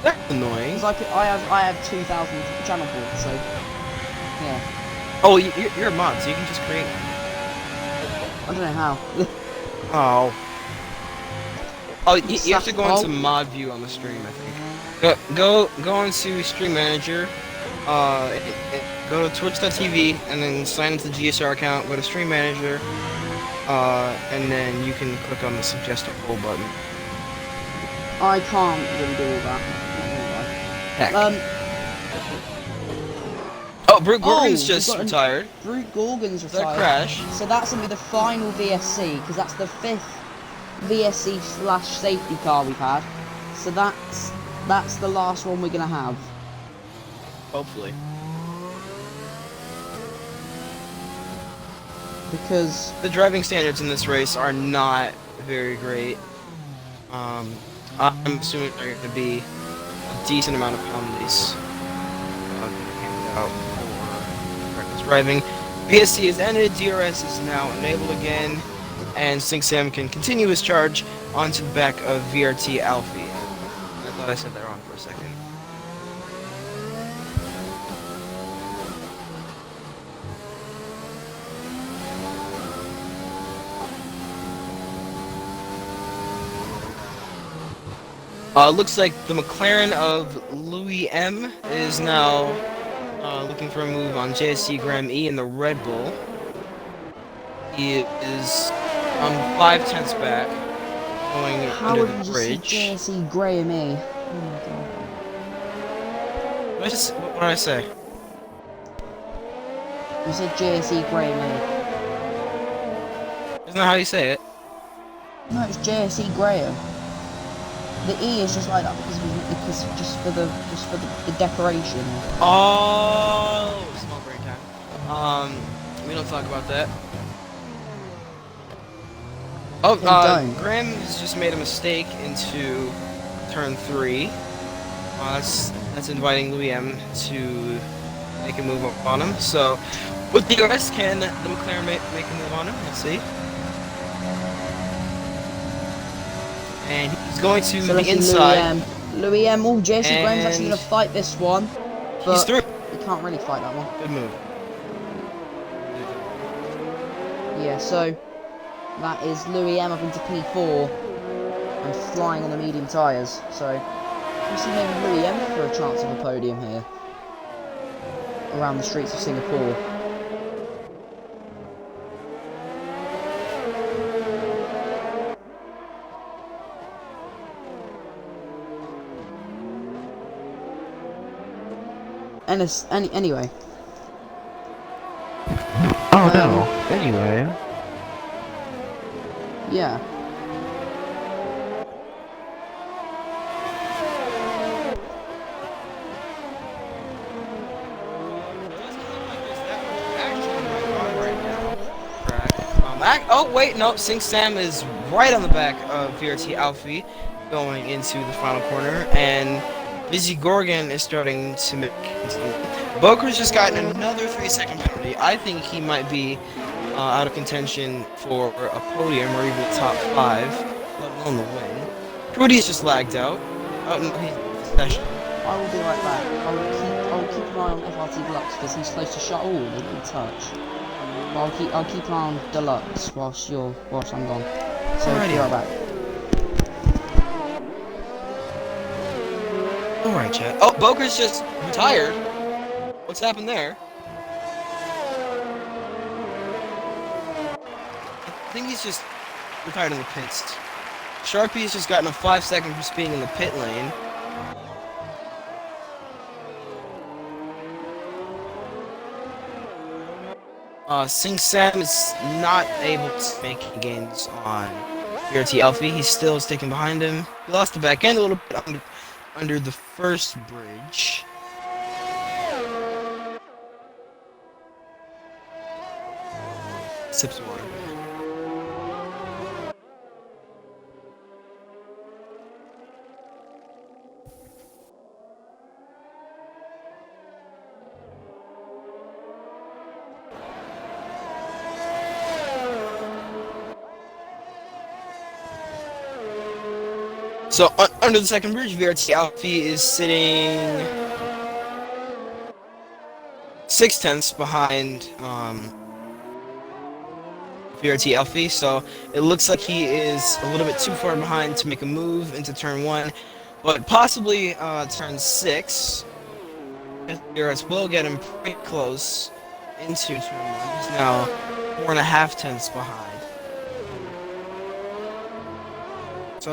That's annoying. Because I have 2,000 channel points, so yeah. Oh, you're a mod, so you can just create one. I don't know how. Oh, you have to go into mod view on the stream, I think. Go into stream manager. Go to twitch.tv and then sign into the GSR account. Go to stream manager. And then you can click on the suggest a poll button. I can't really do all that. Heck. Brute Gorgon's just retired. Brute Gorgon's retired. That crash. So that's gonna be the final VSC, because that's the 5th VSC/safety car we've had. So that's the last one we're gonna have. Hopefully. Because the driving standards in this race are not very great. I'm assuming there are going to be a decent amount of penalties handed out for reckless driving. VSC has ended, DRS is now enabled again, and Sync Sam can continue his charge onto the back of VRT Alfie. I thought I said that wrong for a second. Looks like the McLaren of Louis M is now looking for a move on JSC Graham E in the Red Bull. He is 5 tenths back, going How under would the you just say bridge. JSE Graham E? Oh my god. What did I say? You said JSE Graham E. Isn't that how you say it? No, it's JSE Graham. The E is just like that because just for the decoration. Oh, small break time. We don't talk about that. Oh, Don't. Graham has just made a mistake into turn 3. That's inviting Louis M to make a move on him. So, with the DRS, can the McLaren make a move on him? Let's see. And he's going to So the inside. Louis M. Oh, JSE Graham's actually And going to fight this one. But he's through. he can't really fight that one. Good move. Yeah, so that is Louis M up into P4 and flying on the medium tyres. So we see maybe Louis M for a chance of a podium here around the streets of Singapore. And anyway. Oh no. Anyway. Yeah. Oh wait, no. Sing Sam is right on the back of VRT Alfie, going into the final corner, and BusyGorgon is starting to make. Boker's just gotten another 3-second penalty. I think he might be out of contention for a podium or even a top 5, let alone the win. Prudy's just lagged out. Oh no, he's session. I will be right back. I will keep an eye on FRT Deluxe because he's close to shut. Oh, they didn't touch. But I'll keep an eye on Deluxe whilst I'm gone. So I'll be right back. Alright, chat. Oh, Boker's just retired. What's happened there? I think he's just retired in the pits. Sharpie's just gotten a 5-second for speeding in the pit lane. Sing Sam is not able to make gains on VRT Alfie. He's still sticking behind him. He lost the back end a little bit under the first bridge. Sips of water. So under the second bridge, VRT Alfie is sitting 6 tenths behind VRT Alfie. So it looks like he is a little bit too far behind to make a move into turn 1, but possibly turn 6. DRS will get him pretty close into turn 1. He's now 4.5 tenths behind. So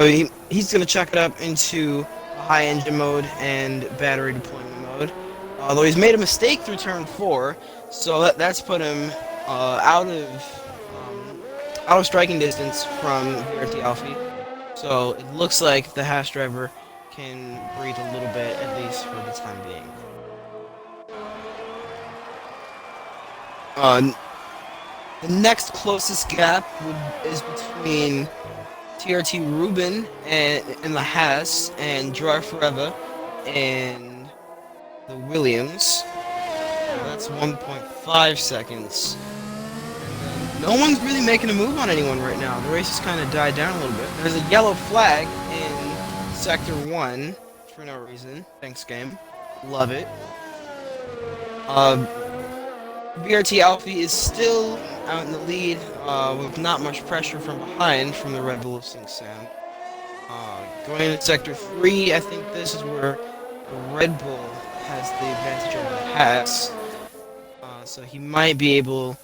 he's going to chuck it up into high engine mode and battery deployment mode. Although he's made a mistake through turn 4, so that's put him out of striking distance from VRT Alfie. So it looks like the Haas driver can breathe a little bit, at least for the time being. The next closest gap is between TRT Rubin and the Haas and Drive Forever and the Williams. That's 1.5 seconds. No one's really making a move on anyone right now. The race has kind of died down a little bit. There's a yellow flag in Sector 1 for no reason. Thanks, game. Love it. VRT Alfie is still out in the lead with not much pressure from behind from the Red Bull of Sing Sam. Going into Sector 3, I think this is where the Red Bull has the advantage over the Haas. so he might be able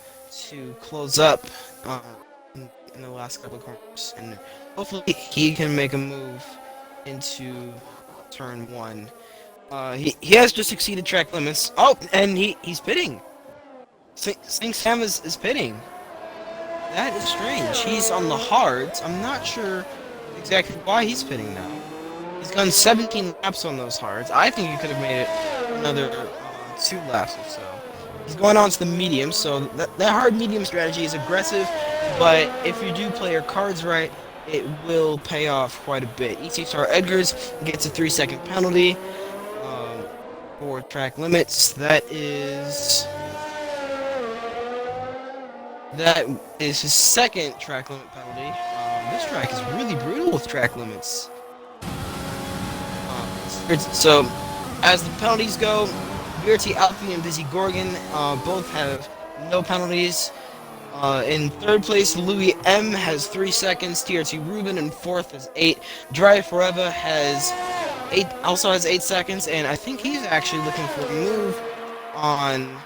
to close up in the last couple of corners, and hopefully he can make a move into turn 1. He has just exceeded track limits. Oh, and he's pitting. Sing Sam is pitting. That is strange. He's on the hards. I'm not sure exactly why he's pitting now. He's gone 17 laps on those hards. I think he could have made it another 2 laps or so. He's going on to the medium, so that hard medium strategy is aggressive, but if you do play your cards right, it will pay off quite a bit. EXFL Edgars gets a 3-second penalty for track limits. That is his second track limit penalty. This track is really brutal with track limits. So, as the penalties go, VRT Alfie and BusyGorgon both have no penalties. In third place, Louis M has 3 seconds. TRT Ruben in fourth has 8. Drive Forever has 8, also has 8 seconds, and I think he's actually looking for a move on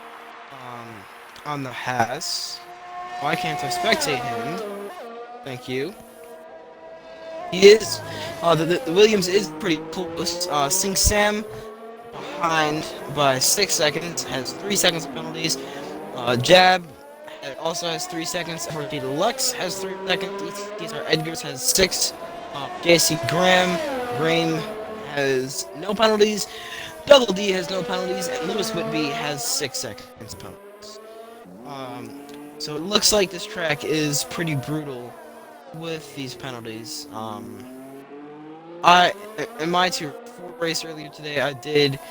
the Haas. Why can't I spectate him? Thank you. He is. The Williams is pretty close. Sing Sam behind by 6 seconds, has 3 seconds of penalties. Jab also has 3 seconds. VRT Deluxe has 3 seconds. GSR Edgars has 6. JC Graham has no penalties. Double D has no penalties, and Lewis Whitby has 6 seconds penalties. So it looks like this track is pretty brutal with these penalties. In my Tier 4 race earlier today, I did pick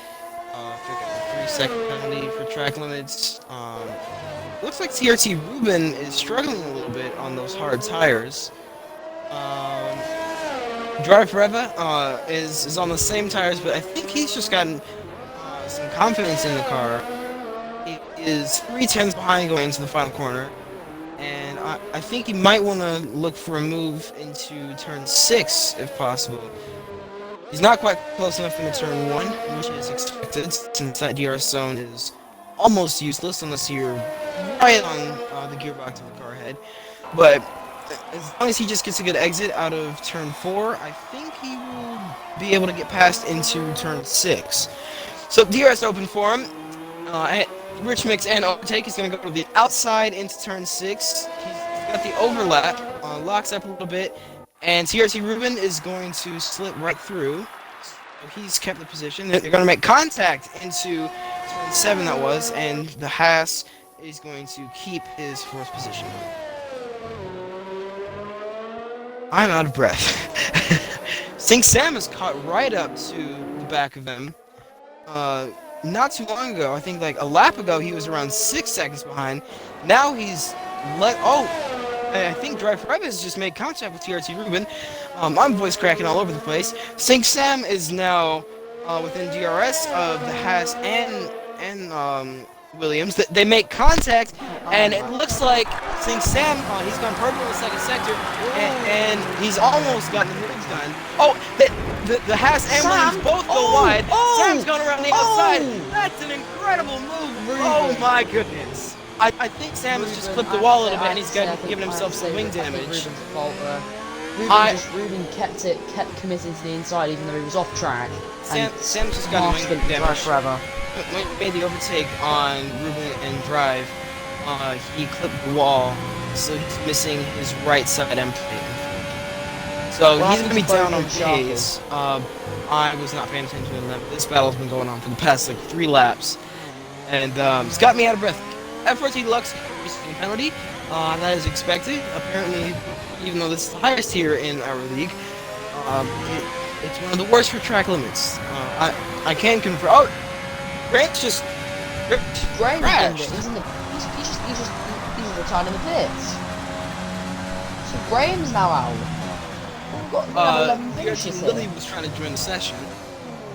up a 3-second penalty for track limits. Looks like TRT Ruben is struggling a little bit on those hard tires. Drive Forever is on the same tires, but I think he's just gotten some confidence in the car. He is 3/10 behind going into the final corner, and I think he might want to look for a move into turn 6 if possible. He's not quite close enough into turn 1, which is expected since that DRS zone is almost useless unless you're right on the gearbox of the car head. But as long as he just gets a good exit out of turn 4, I think he will be able to get past into turn 6. So DRS open for him. Rich mix and overtake. He's going to go to the outside into turn 6. He's got the overlap, locks up a little bit, and TRT Ruben is going to slip right through. So he's kept the position. They're going to make contact into turn 7 that was, and the Haas is going to keep his 4th position. I'm out of breath. Sing Sam is caught right up to the back of him. Not too long ago, I think like a lap ago, he was around 6 seconds behind. Now he's I think Drive Forever has just made contact with TRT Ruben. I'm voice cracking all over the place. Sing Sam is now within DRS of the Haas and Williams. They make contact, and it looks like Sing Sam, he's gone purple in the second sector, and he's almost gotten the moves done. Oh, the Haas and Williams both go wide. Sam's going around the outside. That's an incredible move. Oh my goodness. I think Sam has just clipped the wall a little bit, and he's given himself some wing damage. Ruben kept committing to the inside even though he was off track. Sam's just got wing damage. When he made the overtake on Ruben and Drive, he clipped the wall, so he's missing his right side end plate. So he's going to be down on pace. I was not paying attention to them. This battle's been going on for the past like 3 laps, and it's got me out of breath. VRT Deluxe receiving penalty. That is expected. Apparently, even though this is the highest tier in our league, it's one of the worst for track limits. I can confirm. Oh, Graham's just crashed. He's just retired in the pits. So Graham's now out. We've got 11 finishes here. Lily was trying to join the session.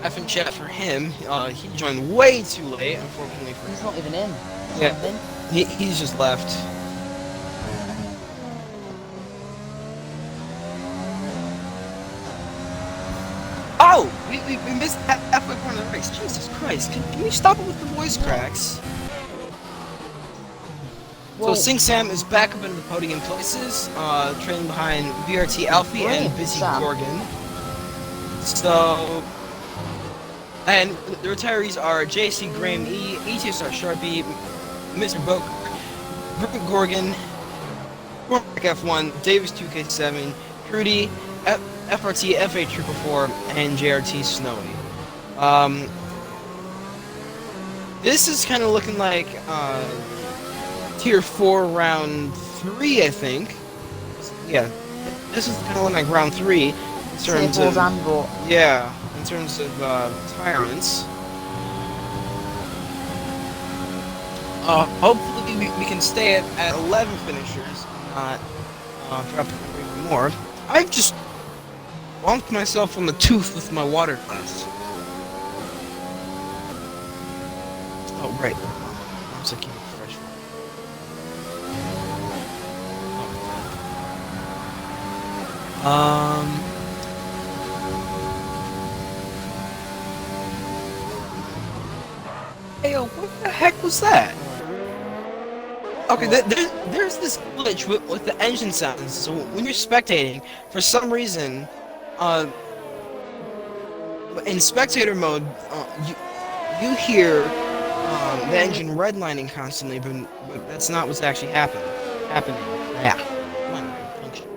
F in chat for him. He joined way too late, unfortunately for him. He's not even in. He's just left. Oh! We missed halfway point of the race. Jesus Christ. Can we stop it with the voice cracks? So Well, Sing Sam is back up in the podium places, trailing behind VRT Alfie and brilliant, Sam. BusyGorgon. So, and the retirees are JC Graham E, ETSR Sharpie, Mr. Boker, Rupert Gorgon, Cormac F1, Davis 2K7, Trudy, FRT FA 444, and JRT Snowy. This is kind of looking like Tier 4 round 3, I think. Yeah, this is kind of looking like round 3 in terms of yeah, in terms of retirements. Hopefully we can stay at 11 finishers, not drop even more. I've just bumped myself on the tooth with my water glass. Oh, right. I'm so keep it fresh. Hey, what the heck was that? Okay, there's this glitch with the engine sounds. So when you're spectating, for some reason, in spectator mode, you hear the engine redlining constantly, but that's not what's actually happening. Yeah. Come on, function.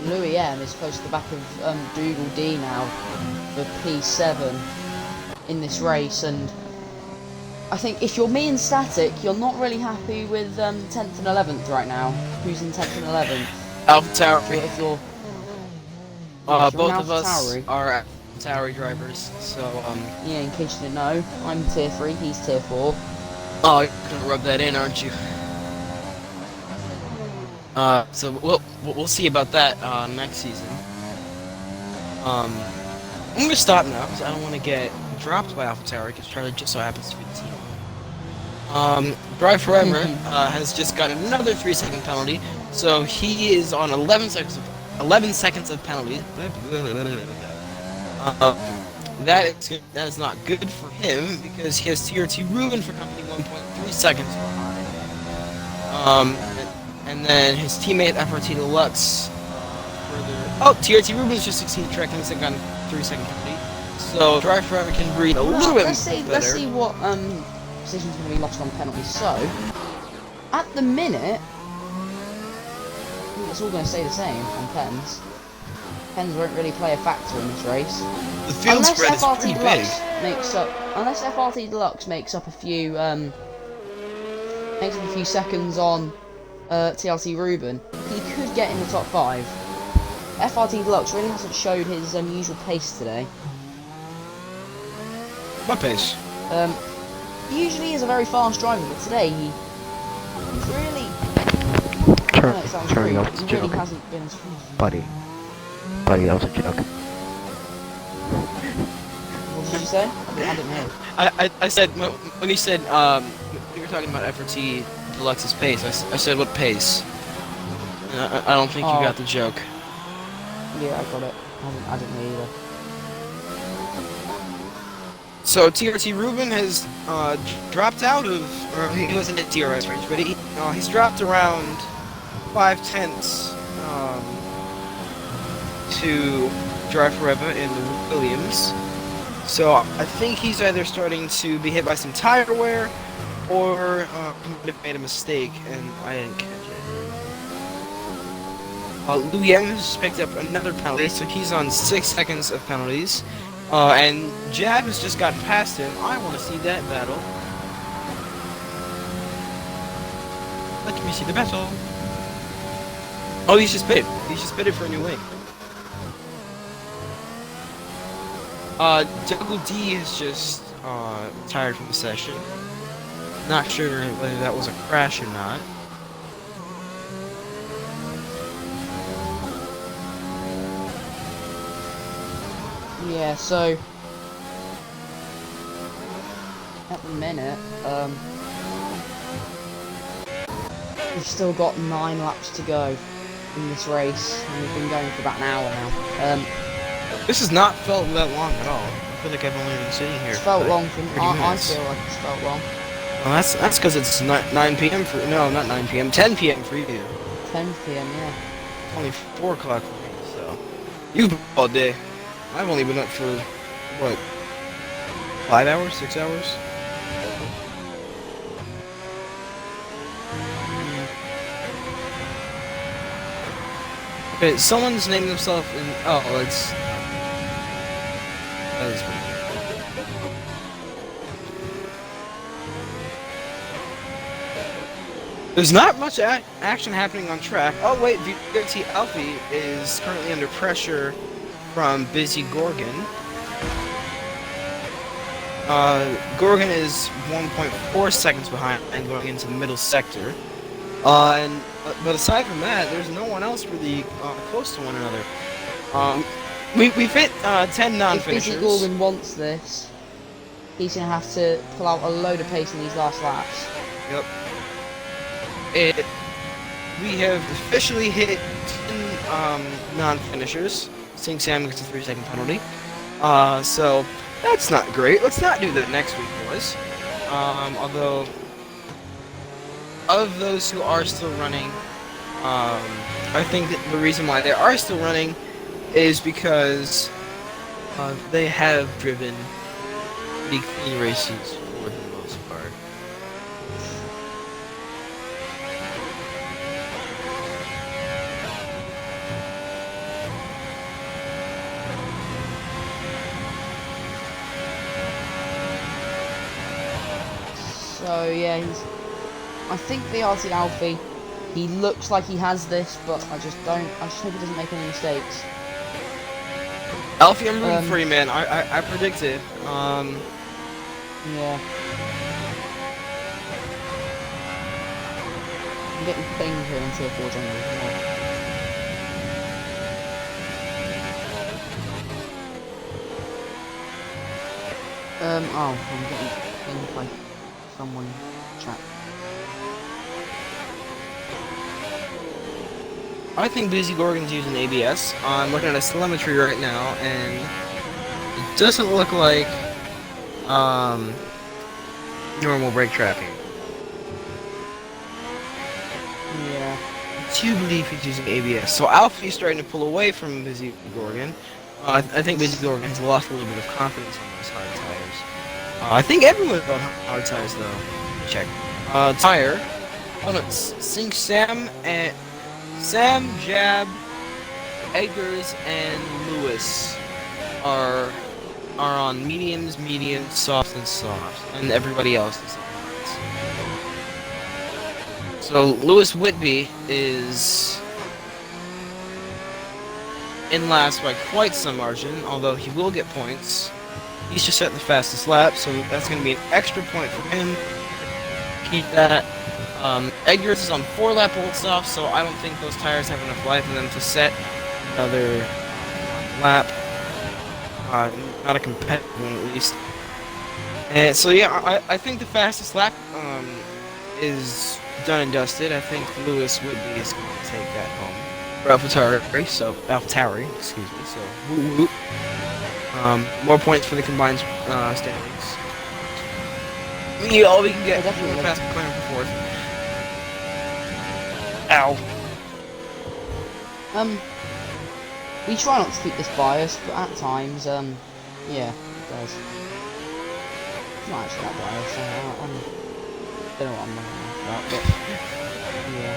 Louis M is close to the back of Dougal D now for P7 in this race, and I think if you're me and Static, you're not really happy with 10th and 11th right now. Who's in 10th and 11th? AlphaTauri. If you're both of us are AlphaTauri drivers, so yeah, in case you didn't know, I'm tier 3, he's tier 4. Oh, you're gonna rub that in, aren't you? So we'll see about that next season. I'm gonna stop now because I don't want to get dropped by AlphaTauri because Charlie just so happens to be the team. Drive Forever has just got another 3-second penalty, so he is on 11 seconds of penalty. That is not good for him because he has TRT Ruben for company 1.3 seconds behind. And then his teammate FRT Deluxe further. Oh, TRT Ruben's just 16 track and he's got 3-second penalty. So Drive Forever can breathe a little bit better. Let's see what position's going to be lost on penalties. So at the minute, I think it's all going to stay the same on pens. Pens won't really play a factor in this race. The field spread is pretty big. Unless FRT Deluxe makes up a few seconds on TLC Ruben, he could get in the top 5. FRT Deluxe really hasn't showed his usual pace today. What pace? Usually is a very fast driver, but today he's really... Charlie, that was a joke. Really hasn't been as fast. Buddy, that was a joke. What did you say? I didn't hear. I said when he said you were talking about FRT Deluxe's pace. I said what pace? And I don't think you got the joke. Yeah, I got it. I didn't hear either. So TRT Ruben has dropped out of, or he wasn't at DRS range, but he's dropped around 5/10 to Drive Forever in the Williams. So I think he's either starting to be hit by some tire wear, or he might have made a mistake and I didn't catch it. Louis M has picked up another penalty, so he's on 6 seconds of penalties. And Jab has just gotten past him. I want to see that battle. Let me see the battle. Oh, he's just pitted. He's just pitted for a new wing. Double D is just retired from the session. Not sure whether that was a crash or not. Yeah, so at the minute, we've still got 9 laps to go in this race, and we've been going for about an hour now. This has not felt that long at all. I feel like I've only been sitting here. It's felt for long for me. 30 I minutes. feel like it's felt long. Well, that's because it's 9 p.m. for no, not 9 p.m. 10 p.m. for you. 10 p.m. Yeah. It's only 4 o'clock for me. So you've been up all day. I've only been up for what, 5 hours, 6 hours. Okay, someone's named themselves in. Oh, it's. That is pretty good. There's not much action happening on track. Oh wait, VRT Alfie is currently under pressure from BusyGorgon. Gorgon is 1.4 seconds behind and going into the middle sector. But aside from that, there's no one else really close to one another. We've hit 10 non-finishers. If BusyGorgon wants this, he's gonna have to pull out a load of pace in these last laps. Yep. We have officially hit 10 non-finishers. Sing Sam gets a 3-second penalty. So that's not great. Let's not do that next week, boys. Although, of those who are still running, I think that the reason why they are still running is because they have driven pretty clean races for the most part. So yeah, I think VRT Alfie, he looks like he has this, but I just hope he doesn't make any mistakes. Alfie, I'm rooting for you, man. I predicted. Yeah. I'm getting pinged here in Tier 4 jungle. Oh, I'm getting pinged by someone in chat. I think BusyGorgon's using ABS. I'm looking at his telemetry right now, and it doesn't look like normal brake tracking. Yeah. I do believe he's using ABS. So Alfie's starting to pull away from BusyGorgon. I think BusyGorgon has lost a little bit of confidence on those hard tires. I think everyone's on hard tires though. Check. Tire. Oh no, Sing Sam and Sam, Jab, Eggers, and Lewis are on mediums, softs, and softs, and everybody else is. So Lewis Whitby is in last by quite some margin, although he will get points. He's just set the fastest lap, so that's going to be an extra point for him. Keep that. Eggers is on 4-lap old soft, so I don't think those tires have enough life in them to set another lap. Not a competitive one, at least. And so yeah, I think the fastest lap is done and dusted. I think Lewis Whitby is going to take that home. For AlphaTauri, excuse me. So woo woo. More points for the combined standings. We need all we can get. Definitely. Fast climb for 4th. Ow. We try not to keep this biased, but at times, yeah, it does. It's not actually that biased. I don't know what I'm about, but yeah.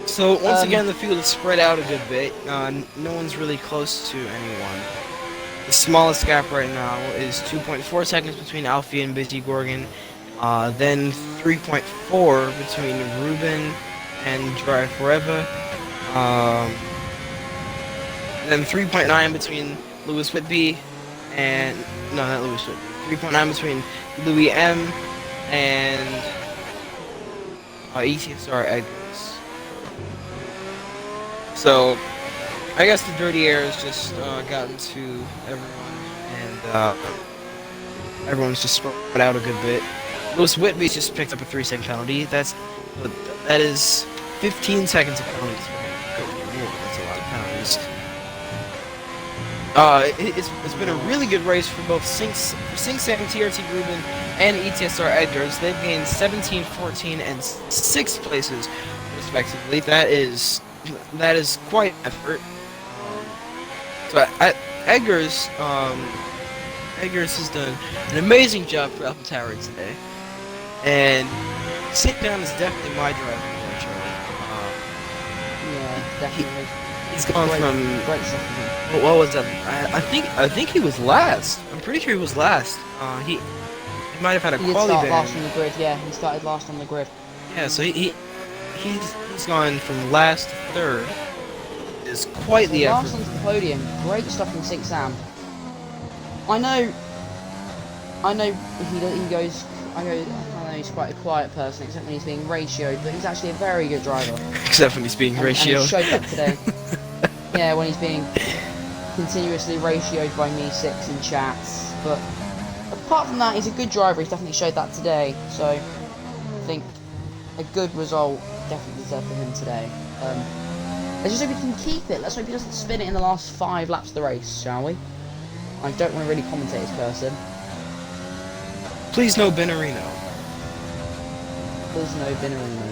So once again, the field is spread out a good bit. No one's really close to anyone. The smallest gap right now is 2.4 seconds between Alfie and BusyGorgon. Then 3.4 between Ruben and Drive Forever. Then 3.9 between Lewis Whitby and no, not Lewis Whitby. 3.9 between Louis M and EXFL Eggers. So I guess the dirty air has just gotten to everyone, and everyone's just spread out a good bit. Lewis Whitby's just picked up a 3-second penalty. That is 15 seconds of penalties for him. Good lord, that's a lot of penalties. It's been a really good race for both Sing Sam, TRT Grubin, and ETSR Edgars. They've gained 17, 14, and 6 places, respectively. That is quite an effort. So Edgars has done an amazing job for AlphaTauri today, and sit down is definitely my driving force, Charlie. Yeah, definitely. He's gone from great stuff from him. what was that? I think he was last. I'm pretty sure he was last. He might have had a He did quali start ban. last on the grid. Yeah, he started last on the grid. Yeah, so he's gone from last to third. Is quite the last effort. onto the podium. Great stuff from Sing Sam. I know he goes. I know he's quite a quiet person, except when he's being ratioed, but he's actually a very good driver. Except when he's being And he ratioed. showed that today. Yeah, when he's being continuously ratioed by me 6 in chats. But apart from that, he's a good driver. He's definitely showed that today. So I think a good result definitely deserved for him today. Let's just hope he can keep it. Let's hope he doesn't spin it in the last 5 laps of the race, shall we? I don't want to really commentate this person. Please no Benarino. There's no Binnerino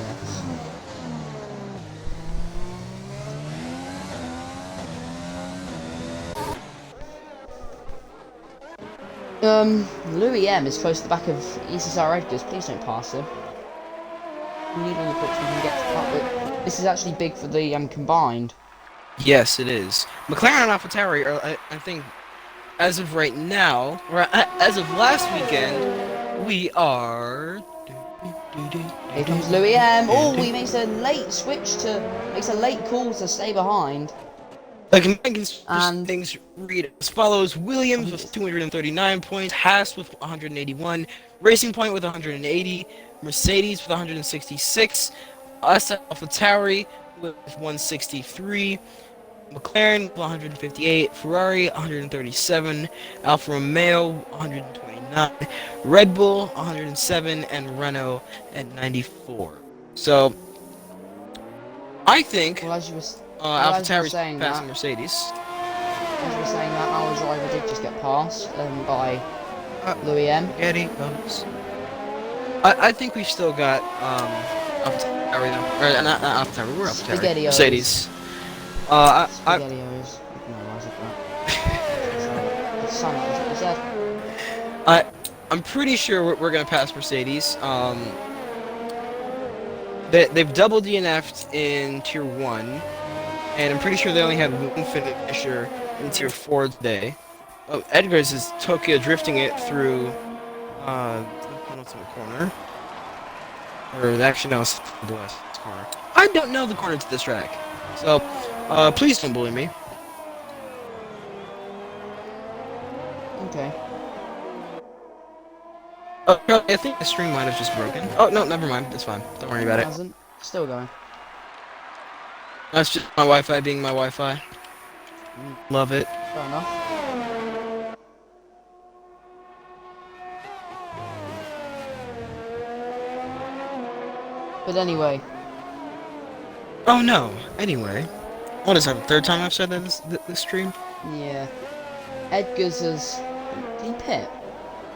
yet. Louis M is close to the back of EXFL Edgars. Please don't pass him. We need all the books we can get to cut, but this is actually big for the combined. Yes, it is. McLaren and AlphaTauri are, I think, as of right now, or as of last weekend, we are. Here comes Louis M. Oh, he makes a late makes a late call to stay behind. And things read as follows: Williams with 239 points, Haas with 181, Racing Point with 180, Mercedes with 166, us at AlphaTauri with 163, McLaren with 158, Ferrari 137, Alfa Romeo 129, Red Bull 107, and Renault at 94. So I think Well, as you were AlphaTauri's saying passing that, Mercedes. as you were saying that, our driver did just get passed by Louis M. Spaghetti votes. I think we've still got AlphaTauri though. Or not AlphaTauri, we're AlphaTauri. SpaghettiOs. Mercedes. SpaghettiOs. No, I said that. Is that? I'm pretty sure we're gonna pass Mercedes. They've double DNF'd in Tier 1, and I'm pretty sure they only had one finisher in Tier 4 today. Oh, Edgars is Tokyo drifting it through the penultimate corner. Or actually no, it's the last corner. I don't know the corner to this track. So, please don't bully me. Okay. Oh, I think the stream might have just broken. Oh, no, never mind. It's fine. Don't worry about it. Hasn't. Still going. That's just my Wi-Fi being my Wi-Fi. Love it. Fair enough. But anyway. Oh, no. Anyway. What is that, the third time I've said that this stream? Yeah. Edgars has... Did he pit?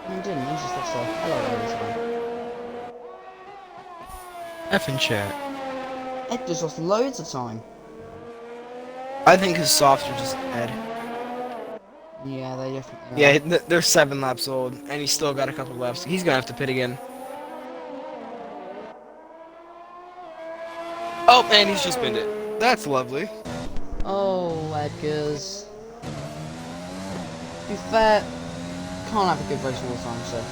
No, he didn't. He just lost a hello this time. Effing chat. Edgars lost loads of time. I think his softs are just dead. Yeah, they definitely Yeah, they're 7 laps old, and he's still got a couple laps. He's gonna have to pit again. Oh, and he's just binned it. That's lovely. Oh, Edgars. To be fair, can't have a good race all the time, so.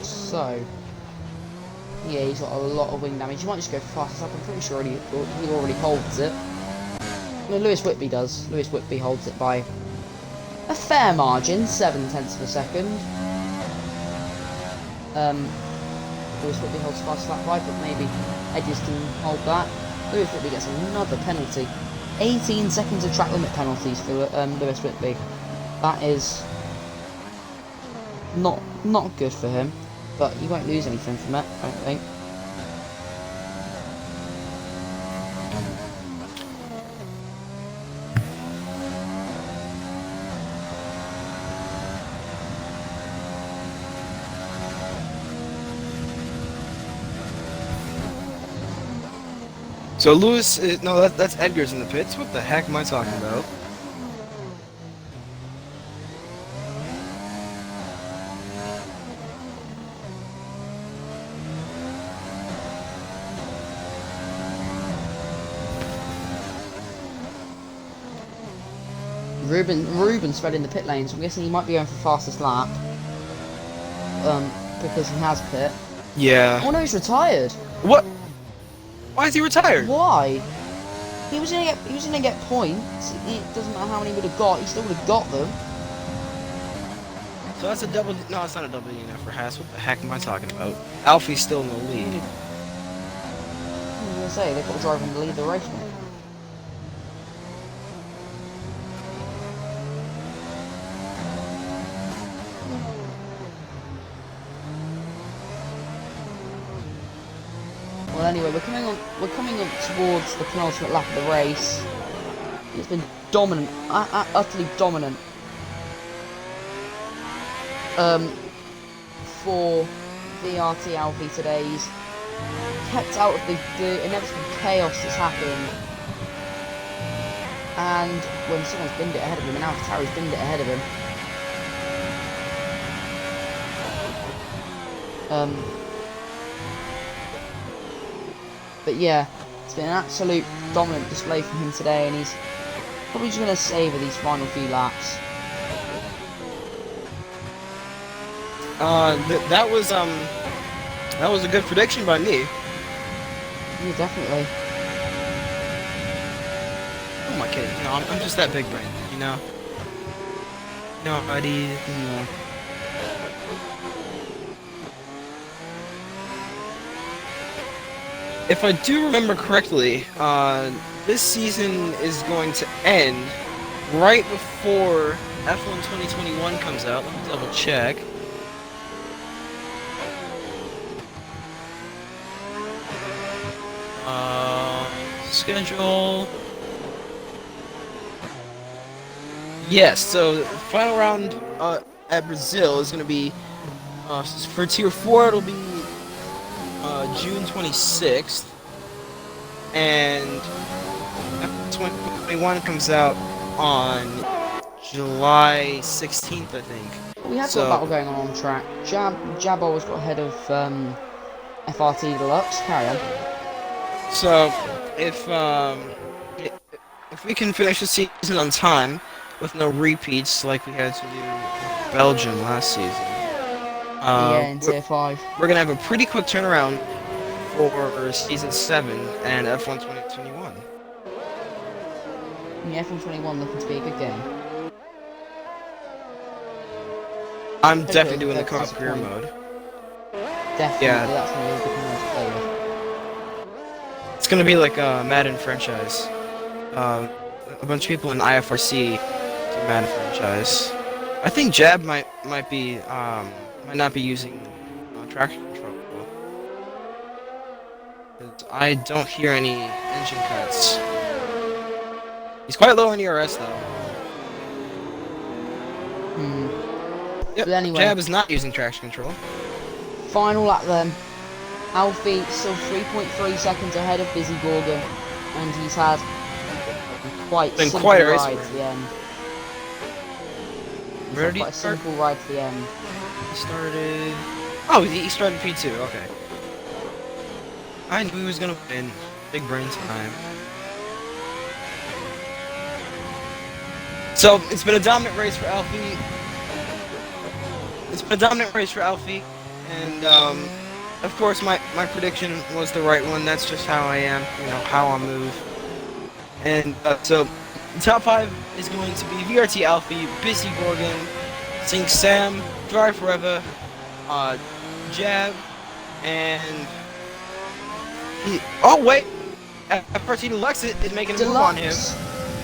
So, yeah, he's got a lot of wing damage. He might just go fast up. I'm pretty sure he already holds it. No, Lewis Whitby does. Lewis Whitby holds it by a fair margin, 7/10 of a second. Lewis Whitby holds fast lap right, but maybe Edges can hold that. Lewis Whitby gets another penalty. 18 seconds of track limit penalties for Lewis Whitby. That is not good for him, but he won't lose anything from it, I don't think. So Lewis, no, that's Edgar's in the pits. What the heck am I talking about? Ruben's fed in the pit lane, so I'm guessing he might be going for fastest lap. Because he has pit. Yeah. Oh no, he's retired. What? Why is he retired? Why? He was gonna get points. It doesn't matter how many he would have got. He still would have got them. So that's a double. No, it's not a double DNF for Haas. What the heck am I talking about? Alfie's still in the lead. I was gonna say they've got a driver in the lead of the race now. Well, anyway, we're coming up towards the penultimate lap of the race. It's been dominant, utterly dominant. For VRT Alfie today, he's kept out of the inevitable chaos that's happened. And when someone's binned it ahead of him, and AlphaTauri's binned it ahead of him. But yeah, it's been an absolute dominant display from him today, and he's probably just going to savour these final few laps. That was a good prediction by me. Yeah, definitely. Oh my kid, you know, I'm just that big brain, you know. No, buddy. Yeah. If I do remember correctly, this season is going to end right before F1 2021 comes out. Let me double check. Schedule. Yes, so the final round at Brazil is going to be for Tier 4. It'll be June 26th, and F2021 comes out on July 16th, I think. We have got a battle going on track. Jab always got ahead of FRT Deluxe. Carry on. So if we can finish the season on time with no repeats like we had to do with Belgium last season, yeah, in Tier 5. we're gonna have a pretty quick turnaround for Season 7 and F1 2021. Yeah, F1 21 looking to be a good game. I'm definitely doing the car career mode. Definitely, Yeah. that's going to be a good one to play with. It's gonna be like a Madden franchise. A bunch of people in IFRC do Madden franchise. I think Jab might not be using traction control. 'Cause I don't hear any engine cuts. He's quite low in ERS though. Yep, But anyway. Jab is not using traction control. Final lap then. Alfie still 3.3 seconds ahead of BusyGorgon, and he's had quite Been simple quite a race ride for to him. the end. He's Where had did he quite a start? simple ride to the end. He started. Oh, he started P2. Okay. I knew he was gonna win. Big brain time. So it's been a dominant race for Alfie. And of course my prediction was the right one. That's just how I am. You know how I move. And so The top 5 is going to be VRT Alfie, BusyGorgon, Sing Sam, Drive Forever, Jab, and oh wait, FRT Deluxe is making a move on him.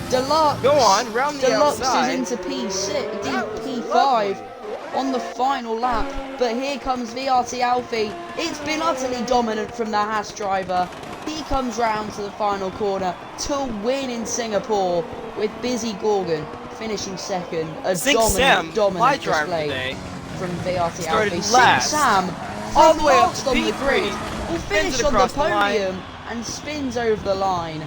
Deluxe. Go on, round the Deluxe outside. is into P5 on the final lap, but here comes VRT Alfie. It's been utterly dominant from the Haas driver. He comes round to the final corner to win in Singapore, with BusyGorgon finishing second. A dominant display from VRT Alfie. Sing Sam, all the way up last to on P3, the grid, will finish on the podium and spins over the line.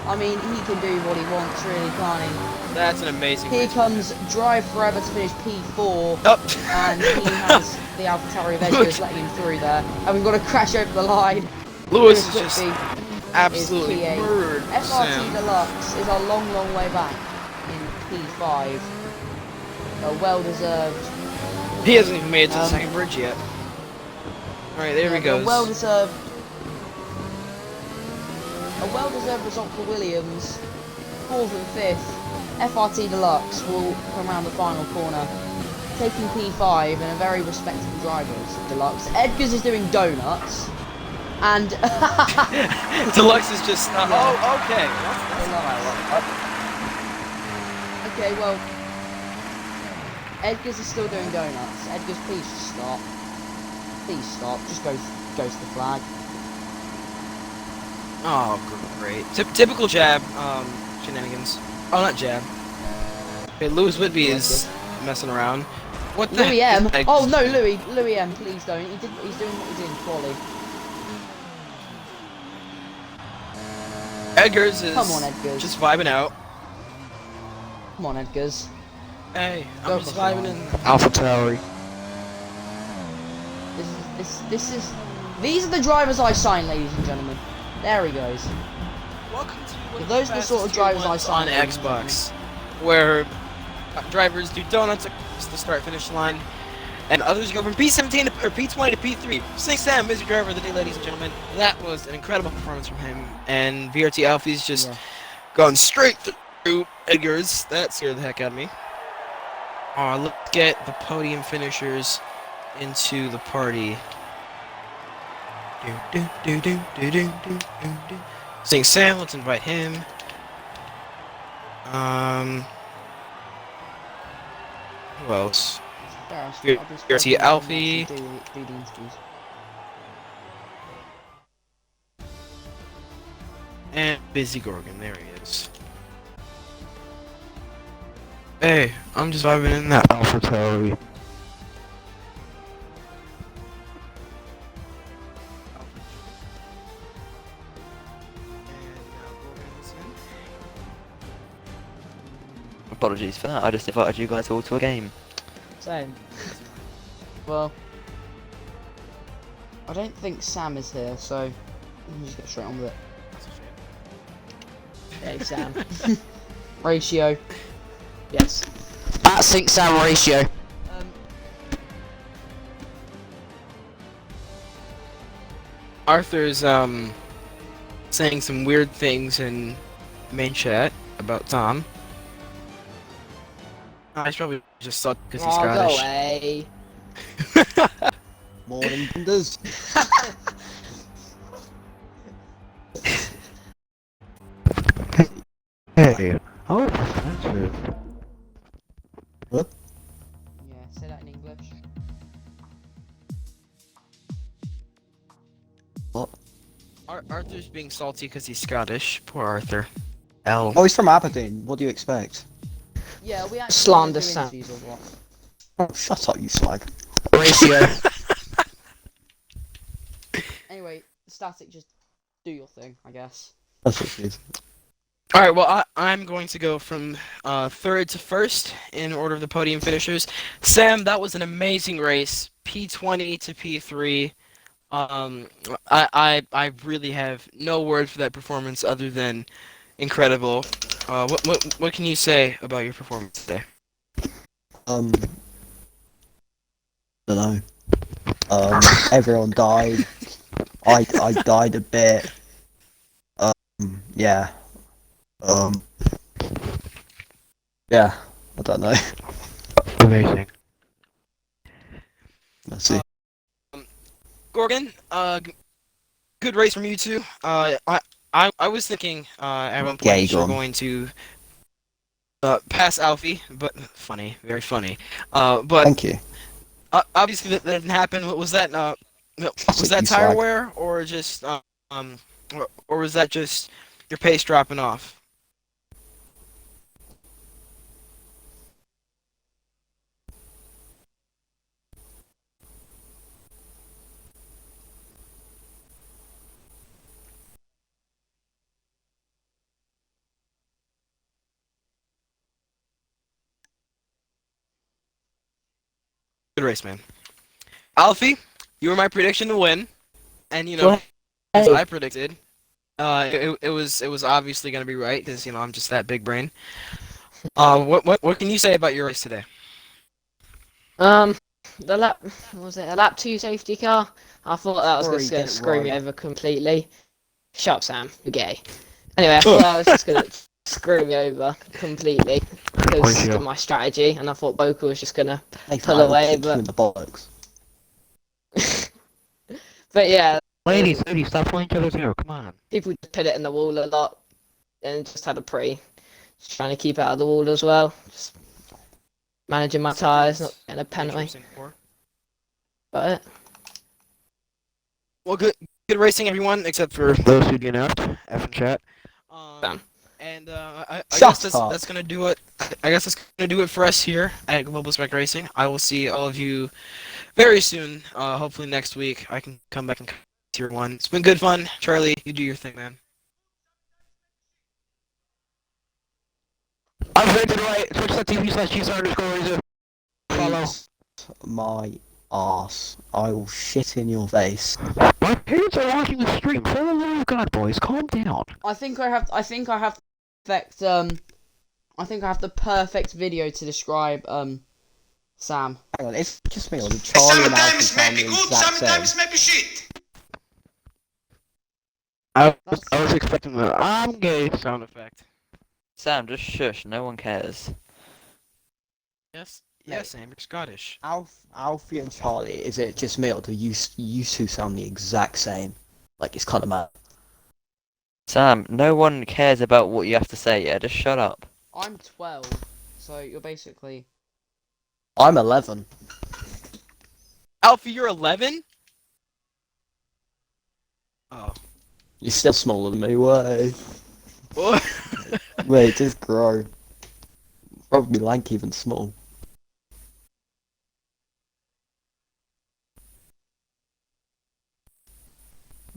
I mean, he can do what he wants, really, can't he? That's an amazing Here race. comes Drive Forever to finish P4, Oh. and he has the AlphaTauri letting him through there. And we've got to crash over the line. Lewis is just absolutely P8. murdered FRT Sam. Deluxe is a long, long way back in P5. A well-deserved. He hasn't even made it to the second bridge yet. Alright, there he goes. A well-deserved result for Williams. 4th and 5th. FRT Deluxe will come around the final corner, taking P5, and a very respectable driver is Deluxe. Edgars is doing donuts, and Deluxe is just oh, okay. Okay, well, Edgars is still doing donuts. Edgars, please stop. Please stop. Just go to the flag. Oh, great. Typical jab shenanigans. Oh, not jab. Okay, Lewis Whitby is messing around. What the Louis heck M. is Oh no, Louis M. Please don't. He's doing what he did in quali. Edgars is Come on, Edgars. just vibing out. Come on, Edgars. Hey, Go I'm just for the vibing line. in. AlphaTauri. These are the drivers I sign, ladies and gentlemen. There he goes. Welcome to one of Those are the sort of fastest drivers I ones sign on Xbox, where drivers do donuts across the start-finish line, and others go from P17 or P20 to P3. Sing Sam, Mr. Driver of the day, ladies and gentlemen. That was an incredible performance from him, and VRT Alfie's just gone straight through Edgars. That scared the heck out of me. Let's get the podium finishers into the party. Sing Sam, let's invite him. Who else? VRT Alfie. Do the interviews. And BusyGorgon, there he is. Hey, I'm just vibing in that. AlphaTauri. Apologies for that, I just invited you guys all to a game. Same. Well, I don't think Sam is here, so we'll just get straight on with it. Hey, Sam. Ratio. Yes. At Sync Sam ratio. Arthur's saying some weird things in main chat about Tom. He's probably just sucked because he's Scottish. Go away. More than Bunders. Hey, how expensive? What? Yeah, say that in English. What? Arthur's being salty because he's Scottish. Poor Arthur. L. Oh, he's from Aberdeen. What do you expect? Yeah, we actually Slander do Sam. interviews or what? Oh, shut up, you slag. Ratio. Anyway, Static, just do your thing, I guess. That's what it is. Alright, well, I'm going to go from third to first in order of the podium finishers. Sam, that was an amazing race. P20 to P3. I really have no word for that performance other than incredible. What can you say about your performance today? Dunno. Everyone died. I died a bit. Yeah. Yeah, I don't know. Amazing. Let's see. Gorgon, good race from you two. I was thinking at one point Gay that you were gone. going to pass Alfie, but funny, very funny. But Thank you. obviously that didn't happen. What was that? Was Classic that you tire swag. wear or just or was that just your pace dropping off? Good race, man. Alfie, you were my prediction to win, and you know, Well, as hey. I predicted, it was obviously gonna be right because you know I'm just that big brain. What can you say about your race today? The lap, what was it, a lap 2 safety car? I thought that was Sorry, just get gonna it screw me right. over completely. Shut up, Sam, you're gay. Anyway, I thought that was just gonna screw me over completely because you? of my strategy, and I thought Boca was just gonna Nathan, pull I will away, kick you in the bollocks. but yeah, Ladies, stop playing each other's hair. Come on. people just put it in the wall a lot, and just had a just trying to keep it out of the wall as well. Just managing my tyres, not getting a penalty. But Well, good racing, everyone, except for Those who get out, F in chat. um, and I Shut guess up. that's gonna do it. I guess that's gonna do it for us here at Global Spec Racing. I will see all of you very soon. Hopefully next week I can come back and tier one. It's been good fun, Charlie. You do your thing, man. I'm rated right. Twitch.tv/GSR_razor. Follow. Eat my ass. I will shit in your face. My parents are watching the stream. For the love of God, boys, calm down. I think I have perfect I think I have the perfect video to describe Sam. Hang on, it's just me or did Charlie and Alfie sound the exact same? maybe shit. I was expecting the I'm gay Sound effect. Sam, just shush. No one cares. Yes. Mate. Yes, Sam. You're Scottish. Alfie and Charlie, is it just me or do you two sound the exact same? Like, it's kind of mad. Sam, no one cares about what you have to say. Yeah, just shut up. I'm 12, so you're basically. I'm 11. Alfie, you're 11. Oh. You're still smaller than me, way. What? Wait, just grow. Probably lanky even small.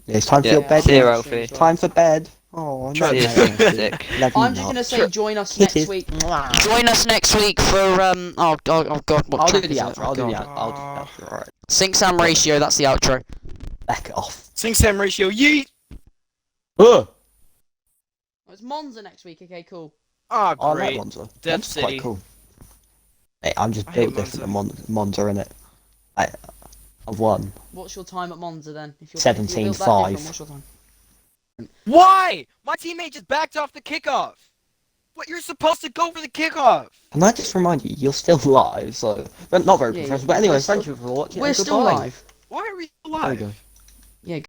Yeah, it's time for Yeah, your bed. see you, now. Alfie. Time for bed. Oh, no, Charlie. no, See you, no. sick. Love you I'm just not. gonna say join us Kisses. next week. Join us next week for oh god, what I'll do track the is it? outro. Oh, I'll do the God. outro. I'll do the outro. Alright. Sync Sam ratio, that's the outro. Back it off. Sing Sam ratio. Yeet. Ugh! Oh, it's Monza next week. Okay, cool. Ah, I like great. Monza. Death Monza's City. quite cool. Hey, I'm just I hate built different than Monza, innit? I've won. What's your time at Monza then? If you're 17.5. What's your time? Why? My teammate just backed off the kickoff. What? You're supposed to go for the kickoff. Can I just remind you, you're still live, so but not very Yeah, professional. But anyway, we're thank still- you for watching. We're and still goodbye. live. Why are we There we alive? go. Yeah.